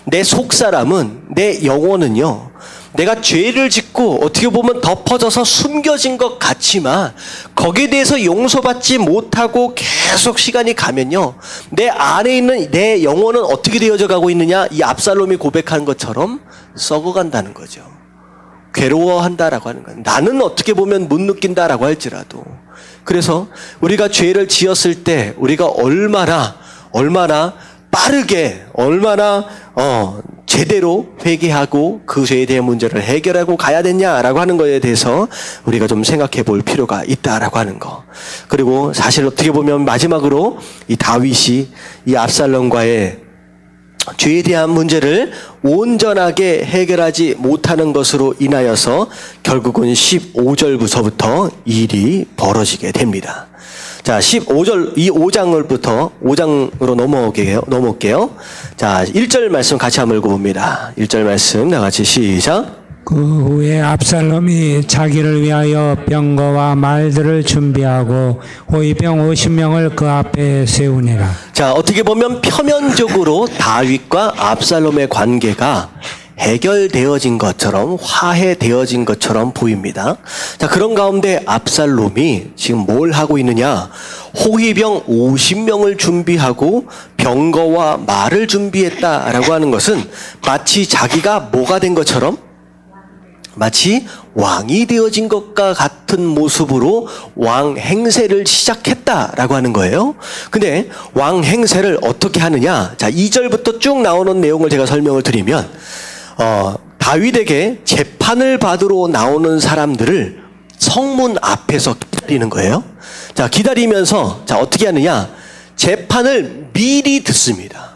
내 속사람은, 내 영혼은요, 내가 죄를 짓고 어떻게 보면 덮어져서 숨겨진 것 같지만 거기에 대해서 용서받지 못하고 계속 시간이 가면요, 내 안에 있는 내 영혼은 어떻게 되어져 가고 있느냐? 이 압살롬이 고백한 것처럼 썩어간다는 거죠. 괴로워한다라고 하는 거예요. 나는 어떻게 보면 못 느낀다라고 할지라도. 그래서 우리가 죄를 지었을 때 우리가 얼마나 빠르게, 얼마나 제대로 회개하고 그 죄에 대한 문제를 해결하고 가야 되냐라고 하는 것에 대해서 우리가 좀 생각해 볼 필요가 있다라고 하는 거. 그리고 사실 어떻게 보면 마지막으로 이 다윗이 이 압살롬과의 죄에 대한 문제를 온전하게 해결하지 못하는 것으로 인하여서 결국은 15절부터 일이 벌어지게 됩니다. 자, 15절, 이 5장으로 넘어올게요. 자, 1절 말씀 같이 한번 읽어봅니다. 1절 말씀 다 같이 시작. 그 후에 압살롬이 자기를 위하여 병거와 말들을 준비하고 호위병 50명을 그 앞에 세우니라. 자, 어떻게 보면 표면적으로 다윗과 압살롬의 관계가 해결되어진 것처럼, 화해되어진 것처럼 보입니다. 자, 그런 가운데 압살롬이 지금 뭘 하고 있느냐? 호위병 50명을 준비하고 병거와 말을 준비했다라고 하는 것은 마치 자기가 뭐가 된 것처럼, 마치 왕이 되어진 것과 같은 모습으로 왕 행세를 시작했다라고 하는 거예요. 근데 왕 행세를 어떻게 하느냐? 자, 2절부터 쭉 나오는 내용을 제가 설명을 드리면, 다윗에게 재판을 받으러 나오는 사람들을 성문 앞에서 기다리는 거예요. 자, 기다리면서, 자, 어떻게 하느냐? 재판을 미리 듣습니다.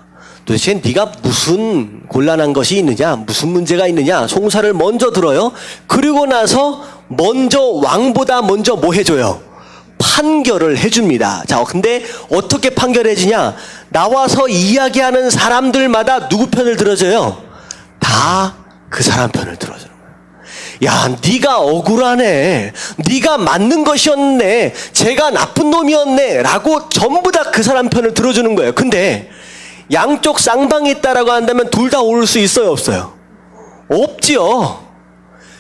도대체 네가 무슨 곤란한 것이 있느냐, 무슨 문제가 있느냐, 송사를 먼저 들어요. 그리고 나서 먼저 왕보다 먼저 뭐 해줘요? 판결을 해줍니다. 자, 근데 어떻게 판결해지냐? 나와서 이야기하는 사람들마다 누구 편을 들어줘요? 다 그 사람 편을 들어주는 거예요. 야, 네가 억울하네, 네가 맞는 것이었네, 제가 나쁜 놈이었네 라고 전부 다 그 사람 편을 들어주는 거예요. 근데 양쪽 쌍방이 있다라고 한다면 둘 다 옳을 수 있어요, 없어요? 없지요.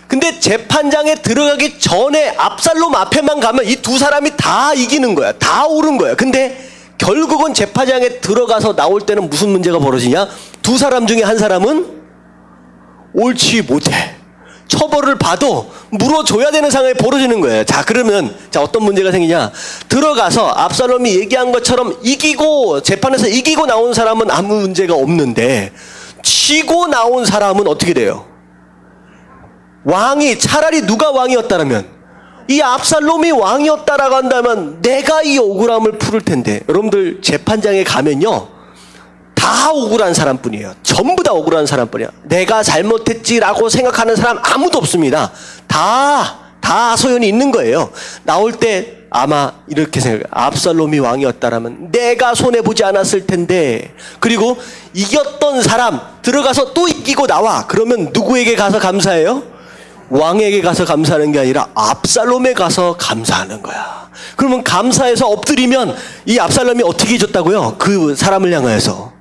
근데 재판장에 들어가기 전에 압살롬 앞에만 가면 이 두 사람이 다 이기는 거야, 다 옳은 거야. 근데 결국은 재판장에 들어가서 나올 때는 무슨 문제가 벌어지냐? 두 사람 중에 한 사람은 옳지 못해, 처벌을 봐도 물어줘야 되는 상황이 벌어지는 거예요. 자, 그러면 자, 어떤 문제가 생기냐? 들어가서 압살롬이 얘기한 것처럼 이기고, 재판에서 이기고 나온 사람은 아무 문제가 없는데, 지고 나온 사람은 어떻게 돼요? 왕이, 차라리 누가 왕이었다면, 이 압살롬이 왕이었다라고 한다면 내가 이 억울함을 풀을 텐데, 여러분들 재판장에 가면요, 다 억울한 사람뿐이에요. 전부 다 억울한 사람뿐이야. 내가 잘못했지라고 생각하는 사람 아무도 없습니다. 다 소연이 있는 거예요. 나올 때 아마 이렇게 생각해요. 압살롬이 왕이었다라면 내가 손해보지 않았을 텐데. 그리고 이겼던 사람 들어가서 또 이기고 나와. 그러면 누구에게 가서 감사해요? 왕에게 가서 감사하는 게 아니라 압살롬에 가서 감사하는 거야. 그러면 감사해서 엎드리면 이 압살롬이 어떻게 해줬다고요? 그 사람을 향하여서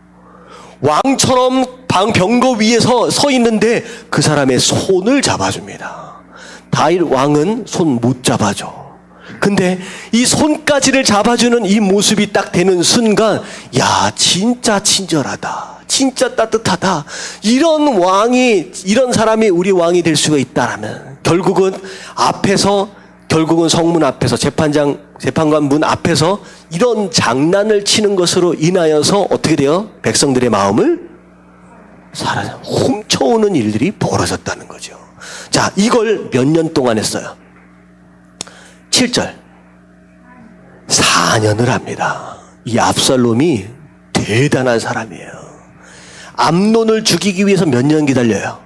왕처럼 병거 위에 서 있는데 그 사람의 손을 잡아줍니다. 다윗 왕은 손 못 잡아줘. 근데 이 손까지를 잡아주는 이 모습이 딱 되는 순간, 야, 진짜 친절하다, 진짜 따뜻하다, 이런 왕이, 이런 사람이 우리 왕이 될 수가 있다라면, 결국은 성문 앞에서, 재판관 문 앞에서 이런 장난을 치는 것으로 인하여서 어떻게 돼요? 백성들의 마음을 훔쳐오는 일들이 벌어졌다는 거죠. 자, 이걸 몇 년 동안 했어요? 7절. 4년을 합니다. 이 압살롬이 대단한 사람이에요. 암논을 죽이기 위해서 몇 년 기다려요?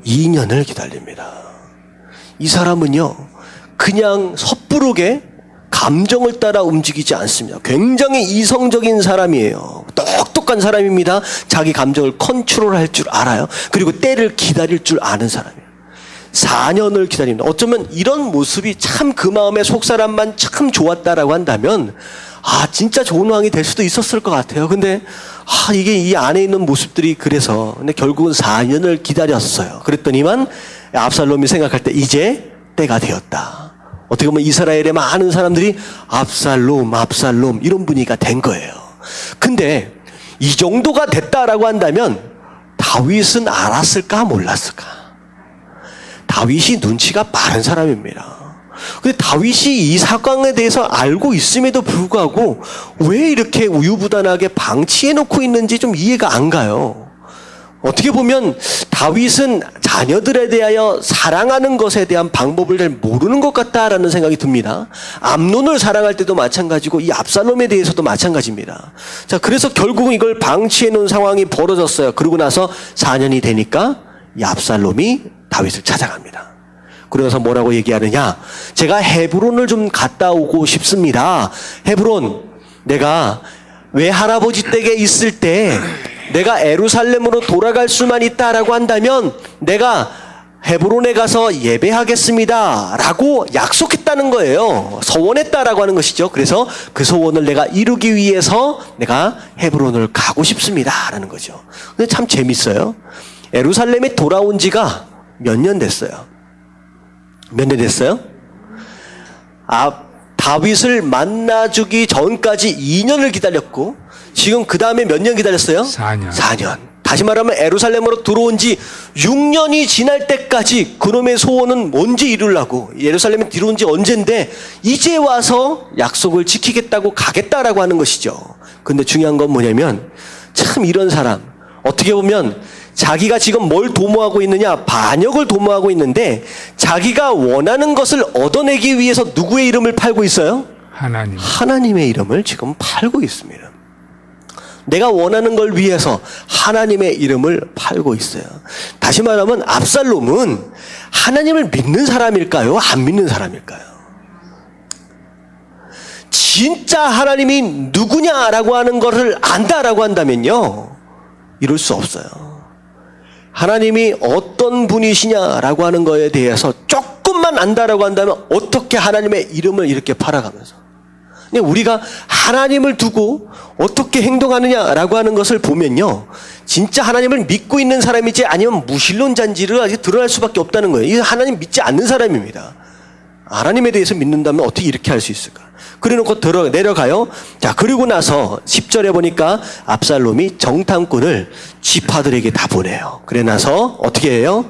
2년을 기다립니다. 이 사람은요, 그냥 섣부르게 감정을 따라 움직이지 않습니다. 굉장히 이성적인 사람이에요. 똑똑한 사람입니다. 자기 감정을 컨트롤할 줄 알아요. 그리고 때를 기다릴 줄 아는 사람이에요. 4년을 기다립니다. 어쩌면 이런 모습이 참 그 마음의 속사람만 참 좋았다라고 한다면, 진짜 좋은 왕이 될 수도 있었을 것 같아요. 근데 이게 이 안에 있는 모습들이 그래서, 근데 결국은 4년을 기다렸어요. 그랬더니만 압살롬이 생각할 때 이제 때가 되었다. 어떻게 보면 이스라엘의 많은 사람들이 압살롬 이런 분위기가 된 거예요. 근데 이 정도가 됐다라고 한다면 다윗은 알았을까 몰랐을까? 다윗이 눈치가 빠른 사람입니다. 근데 다윗이 이 사건에 대해서 알고 있음에도 불구하고 왜 이렇게 우유부단하게 방치해놓고 있는지 좀 이해가 안 가요. 어떻게 보면 다윗은 자녀들에 대하여 사랑하는 것에 대한 방법을 잘 모르는 것 같다라는 생각이 듭니다. 암논을 사랑할 때도 마찬가지고 이 압살롬에 대해서도 마찬가지입니다. 자, 그래서 결국은 이걸 방치해 놓은 상황이 벌어졌어요. 그러고 나서 4년이 되니까 이 압살롬이 다윗을 찾아갑니다. 그러면서 뭐라고 얘기하느냐? 제가 헤브론을 좀 갔다 오고 싶습니다. 헤브론, 내가 외할아버지 댁에 있을 때 내가 예루살렘으로 돌아갈 수만 있다라고 한다면 내가 헤브론에 가서 예배하겠습니다 라고 약속했다는 거예요. 서원했다라고 하는 것이죠. 그래서 그 소원을 내가 이루기 위해서 내가 헤브론을 가고 싶습니다 라는 거죠. 근데 참 재밌어요. 예루살렘에 돌아온 지가 몇 년 됐어요. 몇 년 됐어요? 다윗을 만나주기 전까지 2년을 기다렸고 지금 그 다음에 몇 년 기다렸어요? 4년. 4년. 다시 말하면 예루살렘으로 들어온 지 6년이 지날 때까지 그놈의 소원은 뭔지 이루려고 예루살렘에 들어온 지 언젠데 이제 와서 약속을 지키겠다고 가겠다라고 하는 것이죠. 근데 중요한 건 뭐냐면 참 이런 사람 어떻게 보면 자기가 지금 뭘 도모하고 있느냐? 반역을 도모하고 있는데 자기가 원하는 것을 얻어내기 위해서 누구의 이름을 팔고 있어요? 하나님. 하나님의 이름을 지금 팔고 있습니다. 내가 원하는 걸 위해서 하나님의 이름을 팔고 있어요. 다시 말하면 압살롬은 하나님을 믿는 사람일까요? 안 믿는 사람일까요? 진짜 하나님이 누구냐라고 하는 것을 안다라고 한다면요, 이럴 수 없어요. 하나님이 어떤 분이시냐라고 하는 거에 대해서 조금만 안다라고 한다면 어떻게 하나님의 이름을 이렇게 팔아가면서 우리가 하나님을 두고 어떻게 행동하느냐라고 하는 것을 보면요, 진짜 하나님을 믿고 있는 사람이지 아니면 무신론자인지를 아직 드러날 수밖에 없다는 거예요. 이 하나님 믿지 않는 사람입니다. 하나님에 대해서 믿는다면 어떻게 이렇게 할 수 있을까? 그래놓고 내려가요. 자, 그리고 나서 10절에 보니까 압살롬이 정탐꾼을 지파들에게 다 보내요. 그래 나서 어떻게 해요?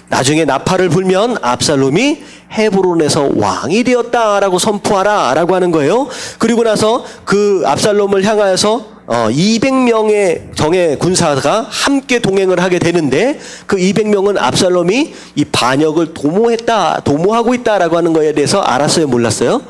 나중에 나팔을 불면 압살롬이 헤브론에서 왕이 되었다라고 선포하라 라고 하는 거예요. 그리고 나서 그 압살롬을 향하여서 200명의 정예 군사가 함께 동행을 하게 되는데 그 200명은 압살롬이 이 반역을 도모하고 있다라고 하는 거에 대해서 알았어요, 몰랐어요?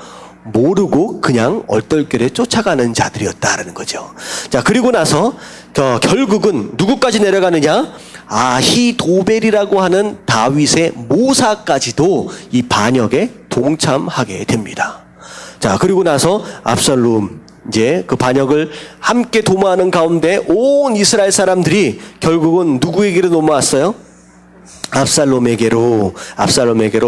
모르고 그냥 얼떨결에 쫓아가는 자들이었다라는 거죠. 자, 그리고 나서 결국은 누구까지 내려가느냐? 아히도벨이라고 하는 다윗의 모사까지도 이 반역에 동참하게 됩니다. 자, 그리고 나서 압살롬 이제 그 반역을 함께 도모하는 가운데 온 이스라엘 사람들이 결국은 누구에게로 넘어왔어요? 압살롬에게로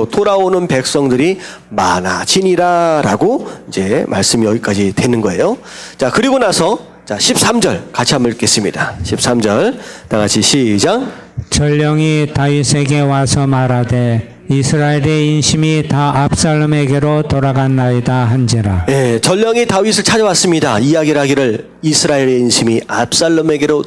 돌아오는 백성들이 많아지니라라고 이제 말씀이 여기까지 되는 거예요. 자, 그리고 나서 자, 13절 같이 한번 읽겠습니다. 13절 다 같이 시작. 전령이 다윗에게 와서 말하되 이스라엘의 인심이 다 압살롬에게로 돌아갔나이다 한지라. 예, 전령이 다윗을 찾아왔습니다. 이야기를 하기를 이스라엘의 인심이 압살롬에게로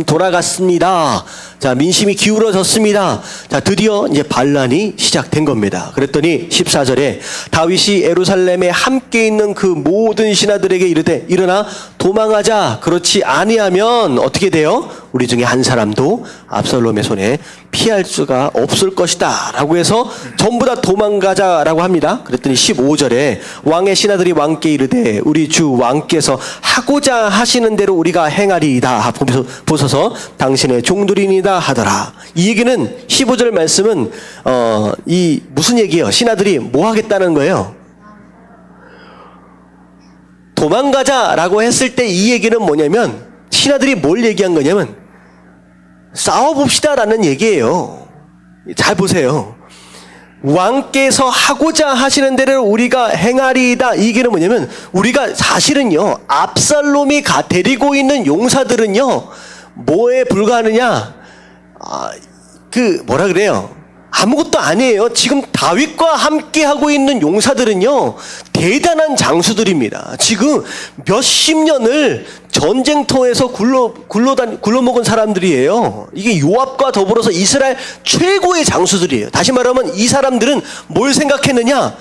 돌아갔습니다. 자, 민심이 기울어졌습니다. 자, 드디어 이제 반란이 시작된 겁니다. 그랬더니 14절에 다윗이 예루살렘에 함께 있는 그 모든 신하들에게 이르되 일어나 도망하자. 그렇지 아니하면 어떻게 돼요? 우리 중에 한 사람도 압살롬의 손에 피할 수가 없을 것이다 라고 해서 전부 다 도망가자라고 합니다. 그랬더니 15절에 왕의 신하들이 왕께 이르되 우리 주 왕께서 하고자 하시는 대로 우리가 행하리이다. 보소서 당신의 종들이니다 하더라. 이 얘기는 15절 말씀은 이 무슨 얘기예요? 신하들이 뭐 하겠다는 거예요? 도망가자라고 했을 때 이 얘기는 뭐냐면 신하들이 뭘 얘기한 거냐면 싸워봅시다라는 얘기예요. 잘 보세요. 왕께서 하고자 하시는 대로 우리가 행하리이다. 이 얘기는 뭐냐면 우리가 사실은요, 압살롬이 데리고 있는 용사들은요 뭐에 불과하느냐, 뭐라 그래요, 아무것도 아니에요. 지금 다윗과 함께 하고 있는 용사들은요 대단한 장수들입니다. 지금 몇십 년을 전쟁터에서 굴러먹은 사람들이에요. 이게 요압과 더불어서 이스라엘 최고의 장수들이에요. 다시 말하면 이 사람들은 뭘 생각했느냐,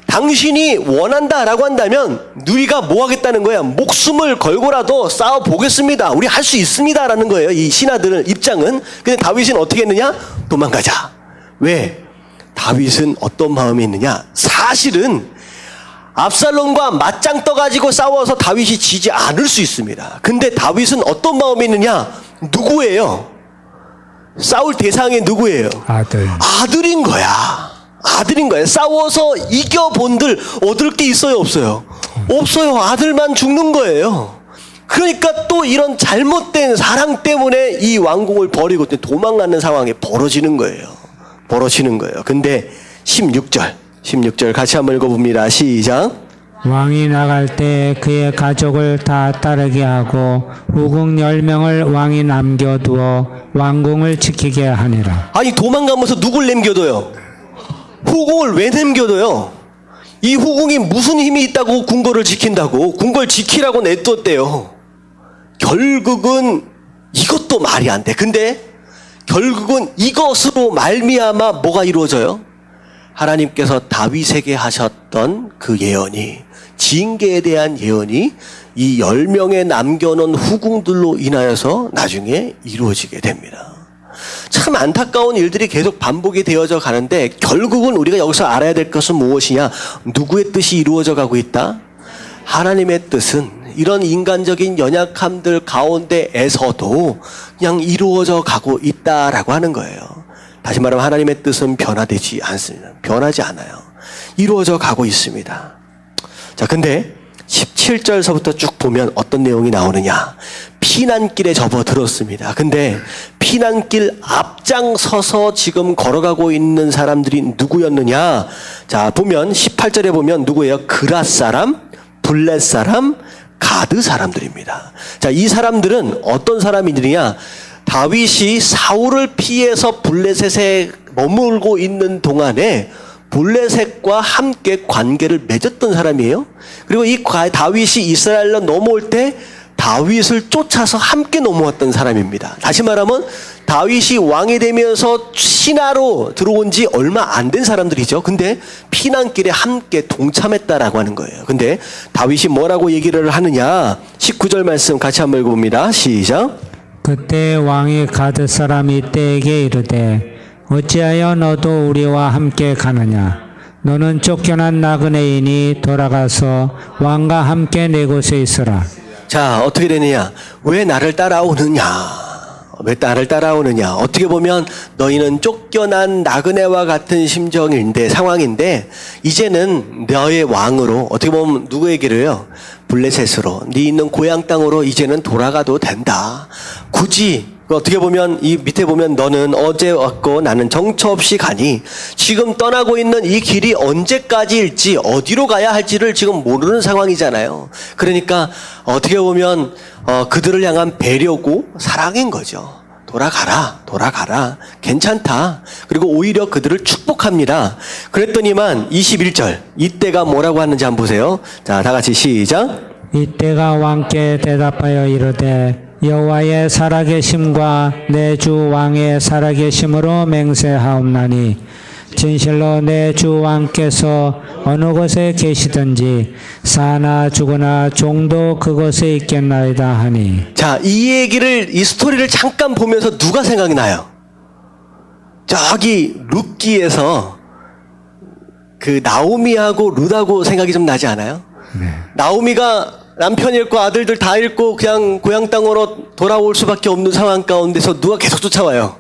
당신이 원한다라고 한다면 우리가 뭐 하겠다는 거야? 목숨을 걸고라도 싸워보겠습니다. 우리 할 수 있습니다라는 거예요. 이 신하들의 입장은. 근데 다윗은 어떻게 했느냐? 도망가자. 왜? 다윗은 어떤 마음이 있느냐? 사실은 압살롬과 맞짱 떠가지고 싸워서 다윗이 지지 않을 수 있습니다. 근데 다윗은 어떤 마음이 있느냐? 누구예요? 싸울 대상이 누구예요? 아들인 거야. 싸워서 이겨본들 얻을 게 있어요, 없어요? 없어요. 아들만 죽는 거예요. 그러니까 또 이런 잘못된 사랑 때문에 이 왕궁을 버리고 도망가는 상황이 벌어지는 거예요. 벌어지는 거예요. 근데 16절 같이 한번 읽어봅니다. 시작. 왕이 나갈 때 그의 가족을 다 따르게 하고 후궁 10명을 왕이 남겨두어 왕궁을 지키게 하니라. 아니 도망가면서 누굴 남겨둬요? 후궁을 왜 남겨둬요? 이 후궁이 무슨 힘이 있다고 궁궐을 지킨다고? 궁궐 지키라고 냅뒀대요. 결국은 이것도 말이 안 돼. 근데 결국은 이것으로 말미암아 뭐가 이루어져요? 하나님께서 다윗에게 하셨던 그 예언이, 징계에 대한 예언이 이 10명의 남겨놓은 후궁들로 인하여서 나중에 이루어지게 됩니다. 참 안타까운 일들이 계속 반복이 되어져 가는데 결국은 우리가 여기서 알아야 될 것은 무엇이냐? 누구의 뜻이 이루어져 가고 있다? 하나님의 뜻은 이런 인간적인 연약함들 가운데에서도 그냥 이루어져 가고 있다라고 하는 거예요. 다시 말하면 하나님의 뜻은 변화되지 않습니다. 변하지 않아요. 이루어져 가고 있습니다. 자, 근데 17절서부터 쭉 보면 어떤 내용이 나오느냐? 피난길에 접어들었습니다. 근데 피난길 앞장서서 지금 걸어가고 있는 사람들이 누구였느냐? 자, 보면 18절에 보면 누구예요? 그랏 사람, 블렛 사람, 가드 사람들입니다. 자, 이 사람들은 어떤 사람이느냐? 다윗이 사울을 피해서 블레셋에 머물고 있는 동안에 블레셋과 함께 관계를 맺었던 사람이에요. 그리고 이 다윗이 이스라엘로 넘어올 때 다윗을 쫓아서 함께 넘어왔던 사람입니다. 다시 말하면 다윗이 왕이 되면서 신하로 들어온 지 얼마 안 된 사람들이죠. 근데 피난길에 함께 동참했다라고 하는 거예요. 근데 다윗이 뭐라고 얘기를 하느냐? 19절 말씀 같이 한번 읽어봅니다. 시작. 그때 왕이 가드 사람이 때에게 이르되 어찌하여 너도 우리와 함께 가느냐? 너는 쫓겨난 나그네이니 돌아가서 왕과 함께 내 곳에 있으라. 자, 어떻게 되느냐? 왜 나를 따라오느냐? 왜 나를 따라오느냐? 어떻게 보면 너희는 쫓겨난 나그네와 같은 상황인데 이제는 너의 왕으로, 어떻게 보면 누구에게로요? 블레셋으로, 네 있는 고향 땅으로 이제는 돌아가도 된다. 굳이 어떻게 보면 이 밑에 보면 너는 어제 왔고 나는 정처 없이 가니 지금 떠나고 있는 이 길이 언제까지일지 어디로 가야 할지를 지금 모르는 상황이잖아요. 그러니까 어떻게 보면 그들을 향한 배려고 사랑인 거죠. 돌아가라. 괜찮다. 그리고 오히려 그들을 축복합니다. 그랬더니만 21절 이때가 뭐라고 하는지 한번 보세요. 자, 다 같이 시작. 이때가 왕께 대답하여 이르되 여호와의 살아계심과 내 주 왕의 살아계심으로 맹세하옵나니 진실로 내 주 왕께서 어느 곳에 계시든지 사나 죽으나 종도 그곳에 있겠나이다 하니. 자, 이 스토리를 잠깐 보면서 누가 생각이 나요? 저기 룻기에서 그 나오미하고 룻하고 생각이 좀 나지 않아요? 네. 나오미가 남편 잃고 아들들 다 잃고 그냥 고향 땅으로 돌아올 수밖에 없는 상황 가운데서 누가 계속 쫓아와요.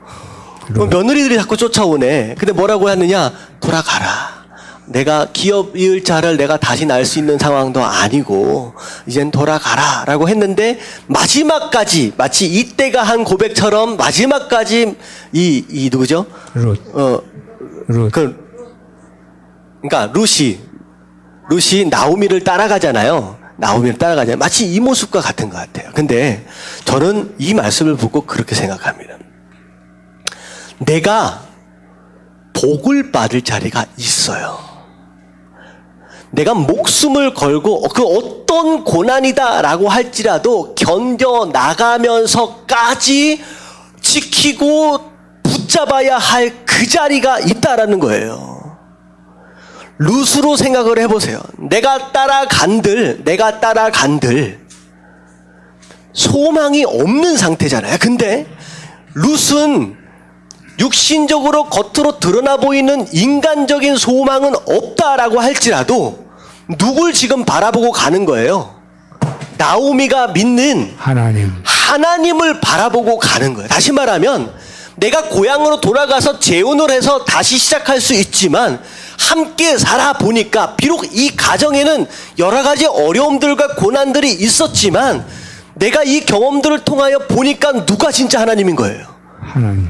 며느리들이 자꾸 쫓아오네. 근데 뭐라고 하느냐? 돌아가라. 내가 기업 이을 자를 내가 다시 낳을 수 있는 상황도 아니고 이젠 돌아가라 라고 했는데 마지막까지 마치 이때가 한 고백처럼 마지막까지 이 누구죠? 룻. 그러니까 룻이 나오미를 따라가잖아요. 마치 이 모습과 같은 것 같아요. 근데 저는 이 말씀을 보고 그렇게 생각합니다. 내가 복을 받을 자리가 있어요. 내가 목숨을 걸고 그 어떤 고난이다라고 할지라도 견뎌 나가면서까지 지키고 붙잡아야 할 그 자리가 있다라는 거예요. 룻으로 생각을 해보세요. 내가 따라간들 소망이 없는 상태잖아요. 근데 룻은 육신적으로 겉으로 드러나 보이는 인간적인 소망은 없다라고 할지라도 누굴 지금 바라보고 가는 거예요? 나오미가 믿는 하나님을 바라보고 가는 거예요. 다시 말하면 내가 고향으로 돌아가서 재혼을 해서 다시 시작할 수 있지만 함께 살아보니까 비록 이 가정에는 여러 가지 어려움들과 고난들이 있었지만 내가 이 경험들을 통하여 보니까 누가 진짜 하나님인 거예요?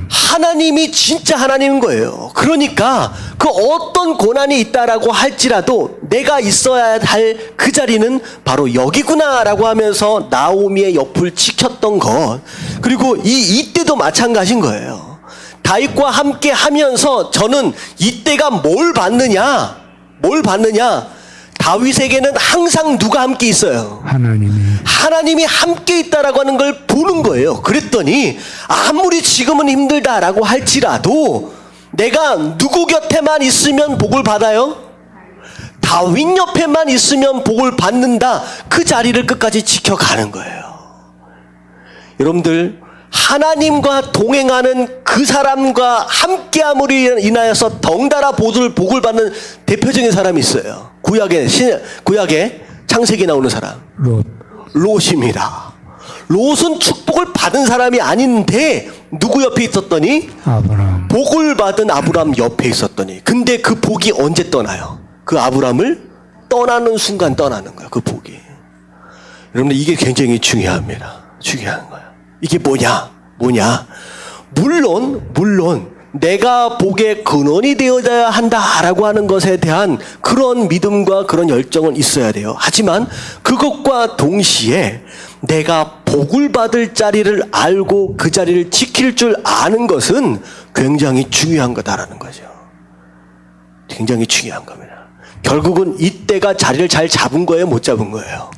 하나님이 진짜 하나님인 거예요. 그러니까 그 어떤 고난이 있다라고 할지라도 내가 있어야 할 그 자리는 바로 여기구나라고 하면서 나오미의 옆을 지켰던 것. 그리고 이때도 마찬가지인 거예요. 다윗과 함께 하면서 저는 이때가 뭘 받느냐? 다윗에게는 항상 누가 함께 있어요? 하나님이 함께 있다라고 하는 걸 보는 거예요. 그랬더니 아무리 지금은 힘들다라고 할지라도 내가 누구 곁에만 있으면 복을 받아요? 다윗 옆에만 있으면 복을 받는다. 그 자리를 끝까지 지켜가는 거예요. 여러분들, 하나님과 동행하는 그 사람과 함께함으로 인하여서 덩달아 복을 받는 대표적인 사람이 있어요. 구약에 창세기 나오는 사람. 롯입니다. 롯은 축복을 받은 사람이 아닌데 누구 옆에 있었더니? 아브람. 복을 받은 아브람 옆에 있었더니. 근데 그 복이 언제 떠나요? 그 아브람을 떠나는 순간 떠나는 거예요. 그 복이. 여러분들, 이게 굉장히 중요합니다. 중요한 거예요. 이게 뭐냐? 물론 내가 복의 근원이 되어야 한다라고 하는 것에 대한 그런 믿음과 그런 열정은 있어야 돼요. 하지만 그것과 동시에 내가 복을 받을 자리를 알고 그 자리를 지킬 줄 아는 것은 굉장히 중요한 거다라는 거죠. 굉장히 중요한 겁니다. 결국은 이때가 자리를 잘 잡은 거예요? 못 잡은 거예요?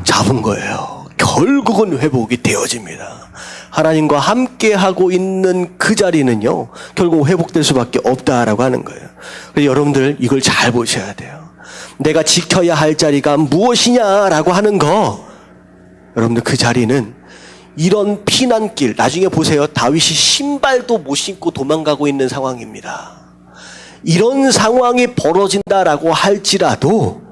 잡은 거예요. 결국은 회복이 되어집니다. 하나님과 함께 하고 있는 그 자리는요, 결국 회복될 수밖에 없다라고 하는 거예요. 그래서 여러분들, 이걸 잘 보셔야 돼요. 내가 지켜야 할 자리가 무엇이냐라고 하는 거, 여러분들, 그 자리는 이런 피난길, 나중에 보세요. 다윗이 신발도 못 신고 도망가고 있는 상황입니다. 이런 상황이 벌어진다라고 할지라도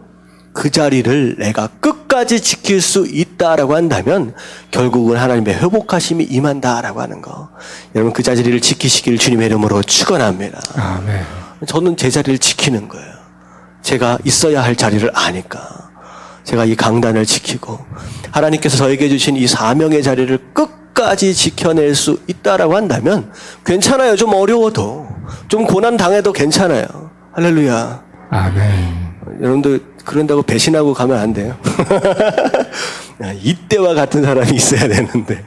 그 자리를 내가 끝까지 지킬 수 있다라고 한다면 결국은 하나님의 회복하심이 임한다라고 하는 거. 여러분, 그 자리를 지키시길 주님의 이름으로 축원합니다. 아멘. 저는 제 자리를 지키는 거예요. 제가 있어야 할 자리를 아니까. 제가 이 강단을 지키고 하나님께서 저에게 주신 이 사명의 자리를 끝까지 지켜낼 수 있다라고 한다면 괜찮아요. 좀 어려워도, 좀 고난 당해도 괜찮아요. 할렐루야. 아멘. 여러분들, 그런다고 배신하고 가면 안 돼요. 이때와 같은 사람이 있어야 되는데.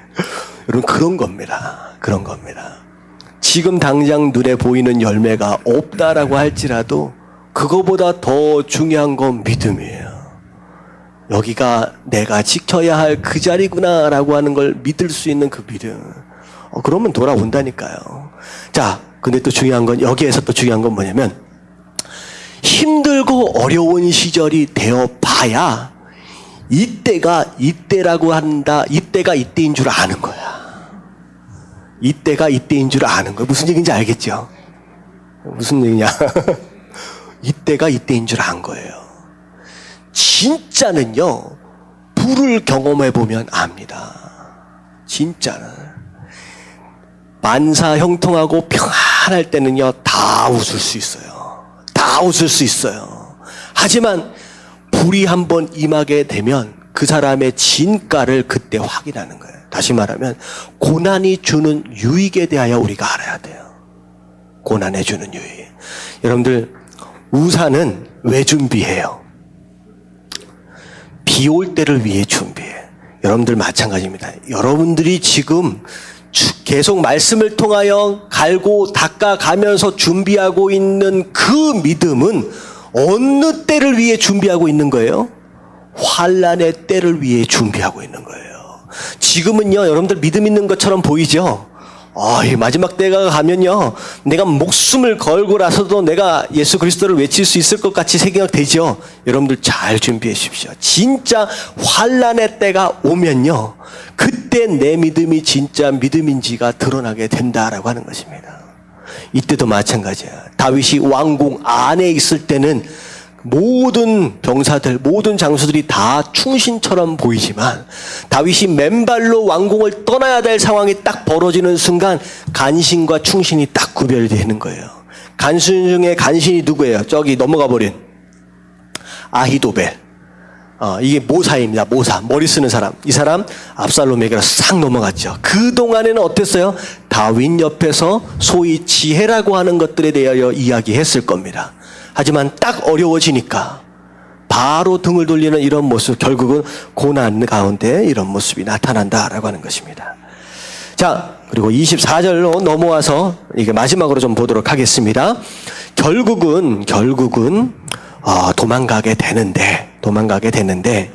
여러분, 그런 겁니다. 지금 당장 눈에 보이는 열매가 없다라고 할지라도 그거보다 더 중요한 건 믿음이에요. 여기가 내가 지켜야 할 그 자리구나라고 하는 걸 믿을 수 있는 그 믿음. 그러면 돌아온다니까요. 자, 근데 또 중요한 건, 여기에서 또 중요한 건 뭐냐면, 힘들고 어려운 시절이 되어 봐야 이때가 이때라고 한다. 이때가 이때인 줄 아는 거야. 이때가 이때인 줄 아는 거야. 무슨 얘기인지 알겠죠? 무슨 얘기냐? 이때가 이때인 줄 안 거예요. 진짜는요, 불을 경험해 보면 압니다. 진짜는. 만사 형통하고 평안할 때는요, 다 웃을 수 있어요. 하지만 불이 한번 임하게 되면 그 사람의 진가를 그때 확인하는 거예요. 다시 말하면 고난이 주는 유익에 대하여 우리가 알아야 돼요. 고난에 주는 유익. 여러분들, 우산은 왜 준비해요? 비 올 때를 위해 준비해. 여러분들 마찬가지입니다. 여러분들이 지금 계속 말씀을 통하여 갈고 닦아가면서 준비하고 있는 그 믿음은 어느 때를 위해 준비하고 있는 거예요? 환난의 때를 위해 준비하고 있는 거예요. 지금은요, 여러분들 믿음 있는 것처럼 보이죠? 이 마지막 때가 가면요, 내가 목숨을 걸고라서도 내가 예수 그리스도를 외칠 수 있을 것 같이 생각되죠? 여러분들 잘 준비해 주십시오. 진짜 환난의 때가 오면요, 그때 내 믿음이 진짜 믿음인지가 드러나게 된다라고 하는 것입니다. 이때도 마찬가지야. 다윗이 왕궁 안에 있을 때는 모든 병사들, 모든 장수들이 다 충신처럼 보이지만 다윗이 맨발로 왕궁을 떠나야 될 상황이 딱 벌어지는 순간 간신과 충신이 딱 구별되는 거예요. 간신 중에 간신이 누구예요? 저기 넘어가 버린 아히도벨. 이게 모사입니다. 모사. 머리 쓰는 사람. 이 사람 압살롬에게로 싹 넘어갔죠. 그동안에는 어땠어요? 다윈 옆에서 소위 지혜라고 하는 것들에 대하여 이야기했을 겁니다. 하지만 딱 어려워지니까 바로 등을 돌리는 이런 모습, 결국은 고난 가운데 이런 모습이 나타난다라고 하는 것입니다. 자, 그리고 24절로 넘어와서 이게 마지막으로 좀 보도록 하겠습니다. 결국은 도망가게 되는데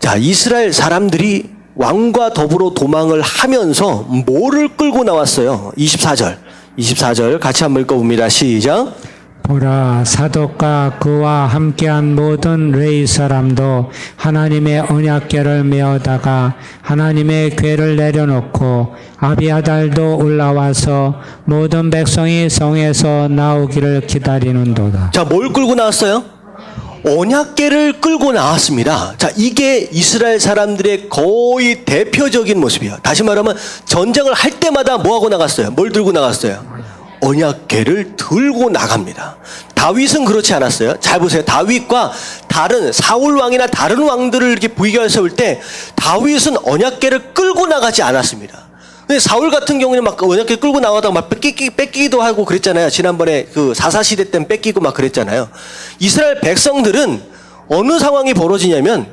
자, 이스라엘 사람들이 왕과 더불어 도망을 하면서 뭐를 끌고 나왔어요? 24절 같이 한번 읽어봅니다. 시작. 보라, 사독과 그와 함께한 모든 레위 사람도 하나님의 언약궤를 메어다가 하나님의 궤를 내려놓고 아비아달도 올라와서 모든 백성이 성에서 나오기를 기다리는도다. 자, 뭘 끌고 나왔어요? 언약궤를 끌고 나왔습니다. 자, 이게 이스라엘 사람들의 거의 대표적인 모습이에요. 다시 말하면 전쟁을 할 때마다 뭐 하고 나갔어요? 뭘 들고 나갔어요? 언약궤를 들고 나갑니다. 다윗은 그렇지 않았어요. 잘 보세요. 다윗과 다른 사울 왕이나 다른 왕들을 이렇게 비교해 세울 때 다윗은 언약궤를 끌고 나가지 않았습니다. 근데 사울 같은 경우는 막 언약궤 끌고 나가다가 막 뺏기기도 하고 그랬잖아요. 지난번에 그 사사시대 때는 뺏기고 막 그랬잖아요. 이스라엘 백성들은 어느 상황이 벌어지냐면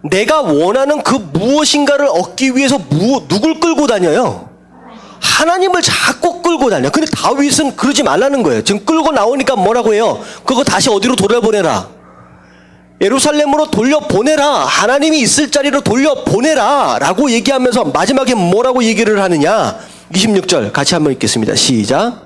내가 원하는 그 무엇인가를 얻기 위해서 누굴 끌고 다녀요? 하나님을 자꾸 끌고 다녀. 근데 다윗은 그러지 말라는 거예요. 지금 끌고 나오니까 뭐라고 해요? 그거 다시 어디로 돌려보내라. 예루살렘으로 돌려보내라. 하나님이 있을 자리로 돌려보내라 라고 얘기하면서 마지막에 뭐라고 얘기를 하느냐. 26절 같이 한번 읽겠습니다. 시작.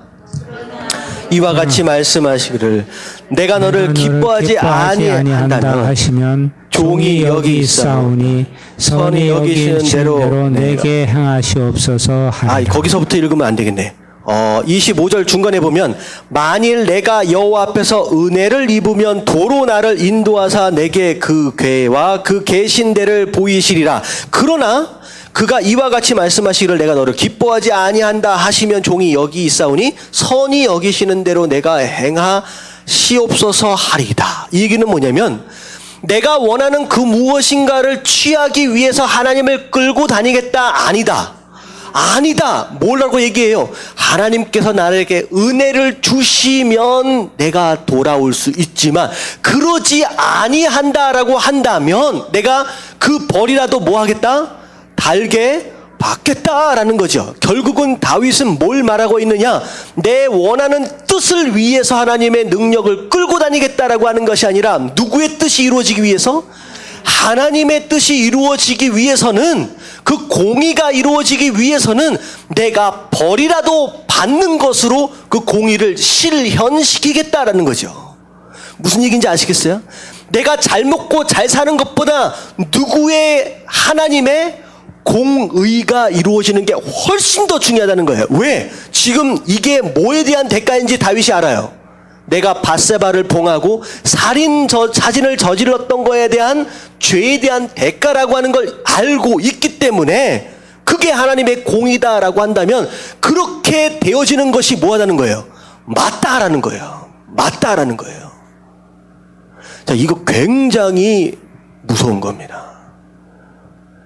이와 같이 말씀하시기를 내가 너를 기뻐하지 아니한다면 하시면 종이 여기 있사오니 선이 여기시는 대로 내게 행하시옵소서 하리라. 거기서부터 읽으면 안 되겠네. 25절 중간에 보면 만일 내가 여호와 앞에서 은혜를 입으면 도로 나를 인도하사 내게 그 궤와 그 계신 데를 보이시리라. 그러나 그가 이와 같이 말씀하시기를 내가 너를 기뻐하지 아니한다 하시면 종이 여기 있사오니 선이 여기시는 대로 내가 행하시옵소서 하리이다. 이 얘기는 뭐냐면 내가 원하는 그 무엇인가를 취하기 위해서 하나님을 끌고 다니겠다. 아니다. 뭐라고 얘기해요? 하나님께서 나에게 은혜를 주시면 내가 돌아올 수 있지만 그러지 아니한다라고 한다면 내가 그 벌이라도 뭐 하겠다? 달게 받겠다라는 거죠. 결국은 다윗은 뭘 말하고 있느냐? 내 원하는 뜻을 위해서 하나님의 능력을 끌고 다니겠다라고 하는 것이 아니라 누구의 뜻이 이루어지기 위해서? 하나님의 뜻이 이루어지기 위해서는 그 공의가 이루어지기 위해서는 내가 벌이라도 받는 것으로 그 공의를 실현시키겠다라는 거죠. 무슨 얘기인지 아시겠어요? 내가 잘 먹고 잘 사는 것보다 누구의 하나님의 공의가 이루어지는 게 훨씬 더 중요하다는 거예요. 왜? 지금 이게 뭐에 대한 대가인지 다윗이 알아요. 내가 밧세바를 봉하고 사진을 저질렀던 거에 대한 죄에 대한 대가라고 하는 걸 알고 있기 때문에 그게 하나님의 공의다라고 한다면 그렇게 되어지는 것이 뭐하다는 거예요? 맞다라는 거예요. 자, 이거 굉장히 무서운 겁니다.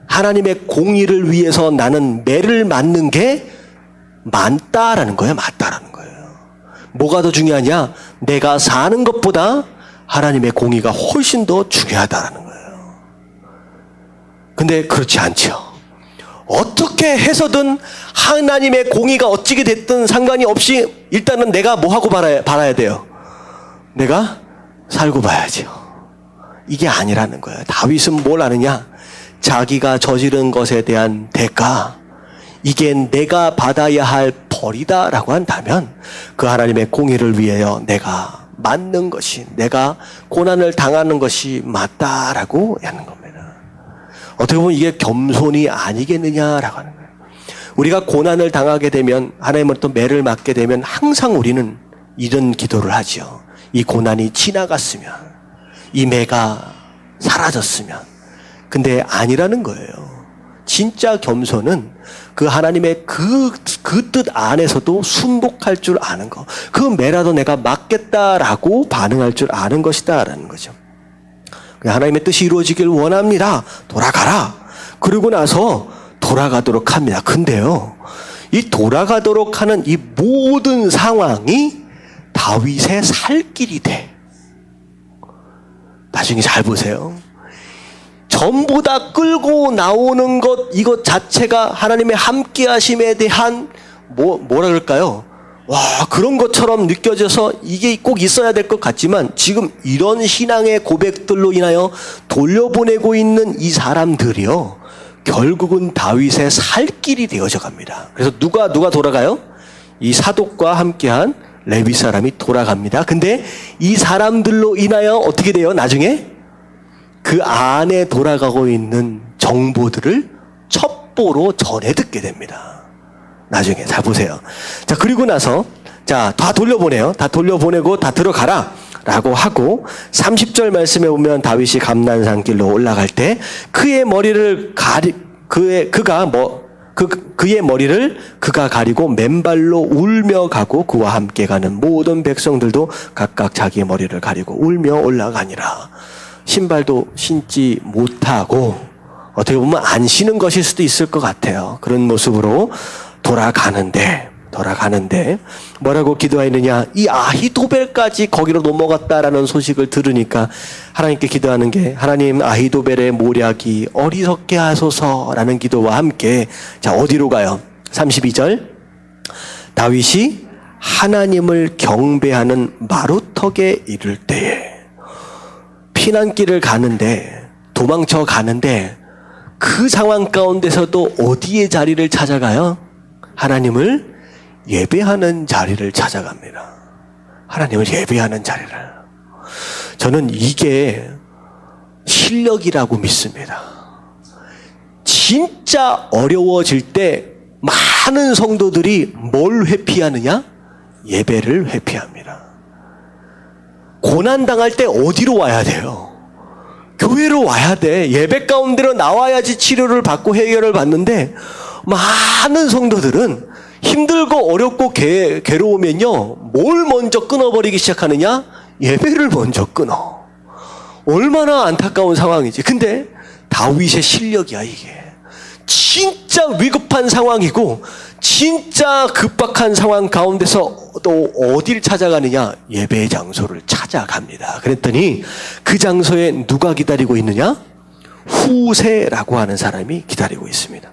하나님의 공의를 위해서 나는 매를 맞는 게 맞다라는 거예요. 뭐가 더 중요하냐? 내가 사는 것보다 하나님의 공의가 훨씬 더 중요하다라는 거예요. 근데 그렇지 않죠. 어떻게 해서든 하나님의 공의가 어찌게 됐든 상관이 없이 일단은 내가 뭐 하고 살아야 돼요? 내가 살고 봐야죠. 이게 아니라는 거예요. 다윗은 뭘 아느냐? 자기가 저지른 것에 대한 대가, 이게 내가 받아야 할 벌이다라고 한다면 그 하나님의 공의를 위하여 내가 맞는 것이, 내가 고난을 당하는 것이 맞다라고 하는 겁니다. 어떻게 보면 이게 겸손이 아니겠느냐라고 하는 거예요. 우리가 고난을 당하게 되면, 하나님은 또 매를 맞게 되면 항상 우리는 이런 기도를 하죠. 이 고난이 지나갔으면, 이 매가 사라졌으면. 근데 아니라는 거예요. 진짜 겸손은 그 하나님의 그 뜻 안에서도 순복할 줄 아는 거. 그 매라도 내가 맞겠다라고 반응할 줄 아는 것이다라는 거죠. 하나님의 뜻이 이루어지길 원합니다. 돌아가라. 그러고 나서 돌아가도록 합니다. 근데요, 이 돌아가도록 하는 이 모든 상황이 다윗의 살 길이 돼. 나중에 잘 보세요. 전부 다 끌고 나오는 것, 이것 자체가 하나님의 함께 하심에 대한 뭐라 그럴까요? 와, 그런 것처럼 느껴져서 이게 꼭 있어야 될 것 같지만 지금 이런 신앙의 고백들로 인하여 돌려보내고 있는 이 사람들이요, 결국은 다윗의 살 길이 되어져 갑니다. 그래서 누가 돌아가요? 이 사독과 함께한 레위 사람이 돌아갑니다. 근데 이 사람들로 인하여 어떻게 돼요? 나중에 그 안에 돌아가고 있는 정보들을 첩보로 전해 듣게 됩니다. 나중에 잘 보세요. 자, 그리고 나서 자, 다 돌려보내요. 다 돌려보내고 다 들어가라 라고 하고 30절 말씀에 보면 다윗이 감난산 길로 올라갈 때 그의 머리를 그의 머리를 그가 가리고 맨발로 울며 가고 그와 함께 가는 모든 백성들도 각각 자기의 머리를 가리고 울며 올라가니라. 신발도 신지 못하고 어떻게 보면 안 신은 것일 수도 있을 것 같아요. 그런 모습으로 돌아가는데 뭐라고 기도하느냐? 이 아히도벨까지 거기로 넘어갔다라는 소식을 들으니까 하나님께 기도하는 게, 하나님, 아히도벨의 모략이 어리석게 하소서라는 기도와 함께 자, 어디로 가요? 32절. 다윗이 하나님을 경배하는 마루턱에 이를 때에, 피난길을 가는데, 도망쳐 가는데 그 상황 가운데서도 어디에 자리를 찾아가요? 하나님을 예배하는 자리를 찾아갑니다. 하나님을 예배하는 자리를. 저는 이게 실력이라고 믿습니다. 진짜 어려워질 때 많은 성도들이 뭘 회피하느냐? 예배를 회피합니다. 고난당할 때 어디로 와야 돼요? 교회로 와야 돼. 예배 가운데로 나와야지 치료를 받고 해결을 받는데, 많은 성도들은 힘들고 어렵고 괴로우면요, 뭘 먼저 끊어버리기 시작하느냐? 예배를 먼저 끊어. 얼마나 안타까운 상황이지. 근데 다윗의 실력이야, 이게. 진짜 위급한 상황이고 진짜 급박한 상황 가운데서 또 어딜 찾아가느냐? 예배의 장소를 찾아갑니다. 그랬더니 그 장소에 누가 기다리고 있느냐? 후세라고 하는 사람이 기다리고 있습니다.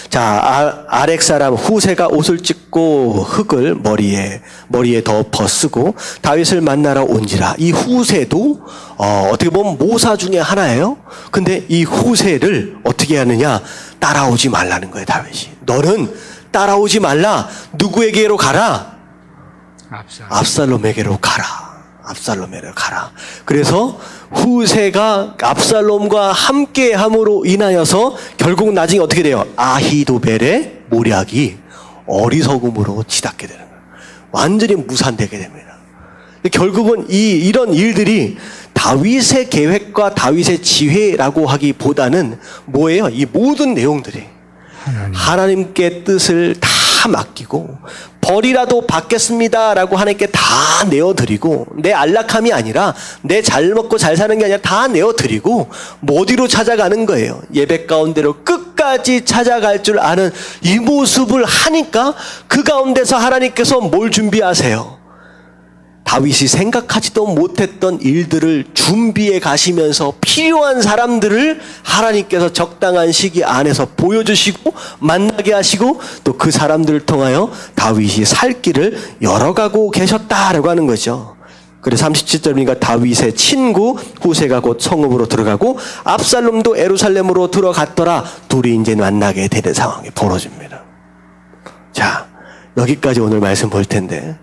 자, 아렉 사람 후세가 옷을 찢고 흙을 머리에 덮어 쓰고 다윗을 만나러 온지라. 이 후세도 어떻게 보면 모사 중에 하나예요. 근데 이 후세를 어떻게 하느냐? 따라오지 말라는 거예요, 다윗이. 너는 따라오지 말라. 누구에게로 가라? 압살롬에게로 가라. 압살롬에게로 가라. 그래서 후세가 압살롬과 함께함으로 인하여서 결국 나중에 어떻게 돼요? 아히도벨의 모략이 어리석음으로 치닫게 되는 거예요. 완전히 무산되게 됩니다. 결국은 이런 일들이 다윗의 계획과 다윗의 지혜라고 하기보다는 뭐예요? 이 모든 내용들이 하나님께 뜻을 다 맡기고 벌이라도 받겠습니다라고 하나님께 다 내어드리고, 내 안락함이 아니라 내 잘 먹고 잘 사는 게 아니라 다 내어드리고 어디로 찾아가는 거예요? 예배 가운데로 끝까지 찾아갈 줄 아는 이 모습을 하니까 그 가운데서 하나님께서 뭘 준비하세요? 다윗이 생각하지도 못했던 일들을 준비해 가시면서 필요한 사람들을 하나님께서 적당한 시기 안에서 보여주시고 만나게 하시고 또 그 사람들을 통하여 다윗이 살 길을 열어가고 계셨다라고 하는 거죠. 그래서 37절이니까 다윗의 친구 후세가 곧 성읍으로 들어가고 압살롬도 예루살렘으로 들어갔더라. 둘이 이제 만나게 되는 상황이 벌어집니다. 자, 여기까지 오늘 말씀 볼 텐데,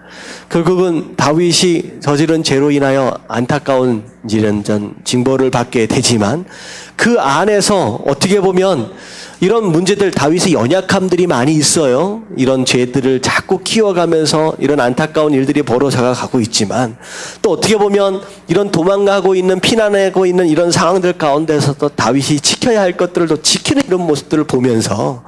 결국은 다윗이 저지른 죄로 인하여 안타까운 징벌을 받게 되지만 그 안에서 어떻게 보면 이런 문제들, 다윗의 연약함들이 많이 있어요. 이런 죄들을 자꾸 키워가면서 이런 안타까운 일들이 벌어져 가고 있지만, 또 어떻게 보면 이런 도망가고 있는, 피난하고 있는 이런 상황들 가운데서도 다윗이 지켜야 할 것들을 또 지키는 이런 모습들을 보면서,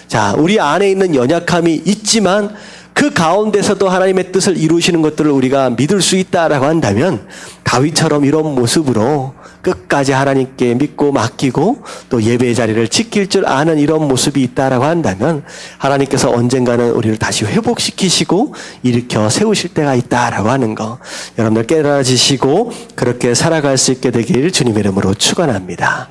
자, 우리 안에 있는 연약함이 있지만 그 가운데서도 하나님의 뜻을 이루시는 것들을 우리가 믿을 수 있다라고 한다면 다윗처럼 이런 모습으로 끝까지 하나님께 믿고 맡기고 또 예배의 자리를 지킬 줄 아는 이런 모습이 있다라고 한다면 하나님께서 언젠가는 우리를 다시 회복시키시고 일으켜 세우실 때가 있다라고 하는 거 여러분들 깨달아지시고 그렇게 살아갈 수 있게 되길 주님의 이름으로 축원합니다.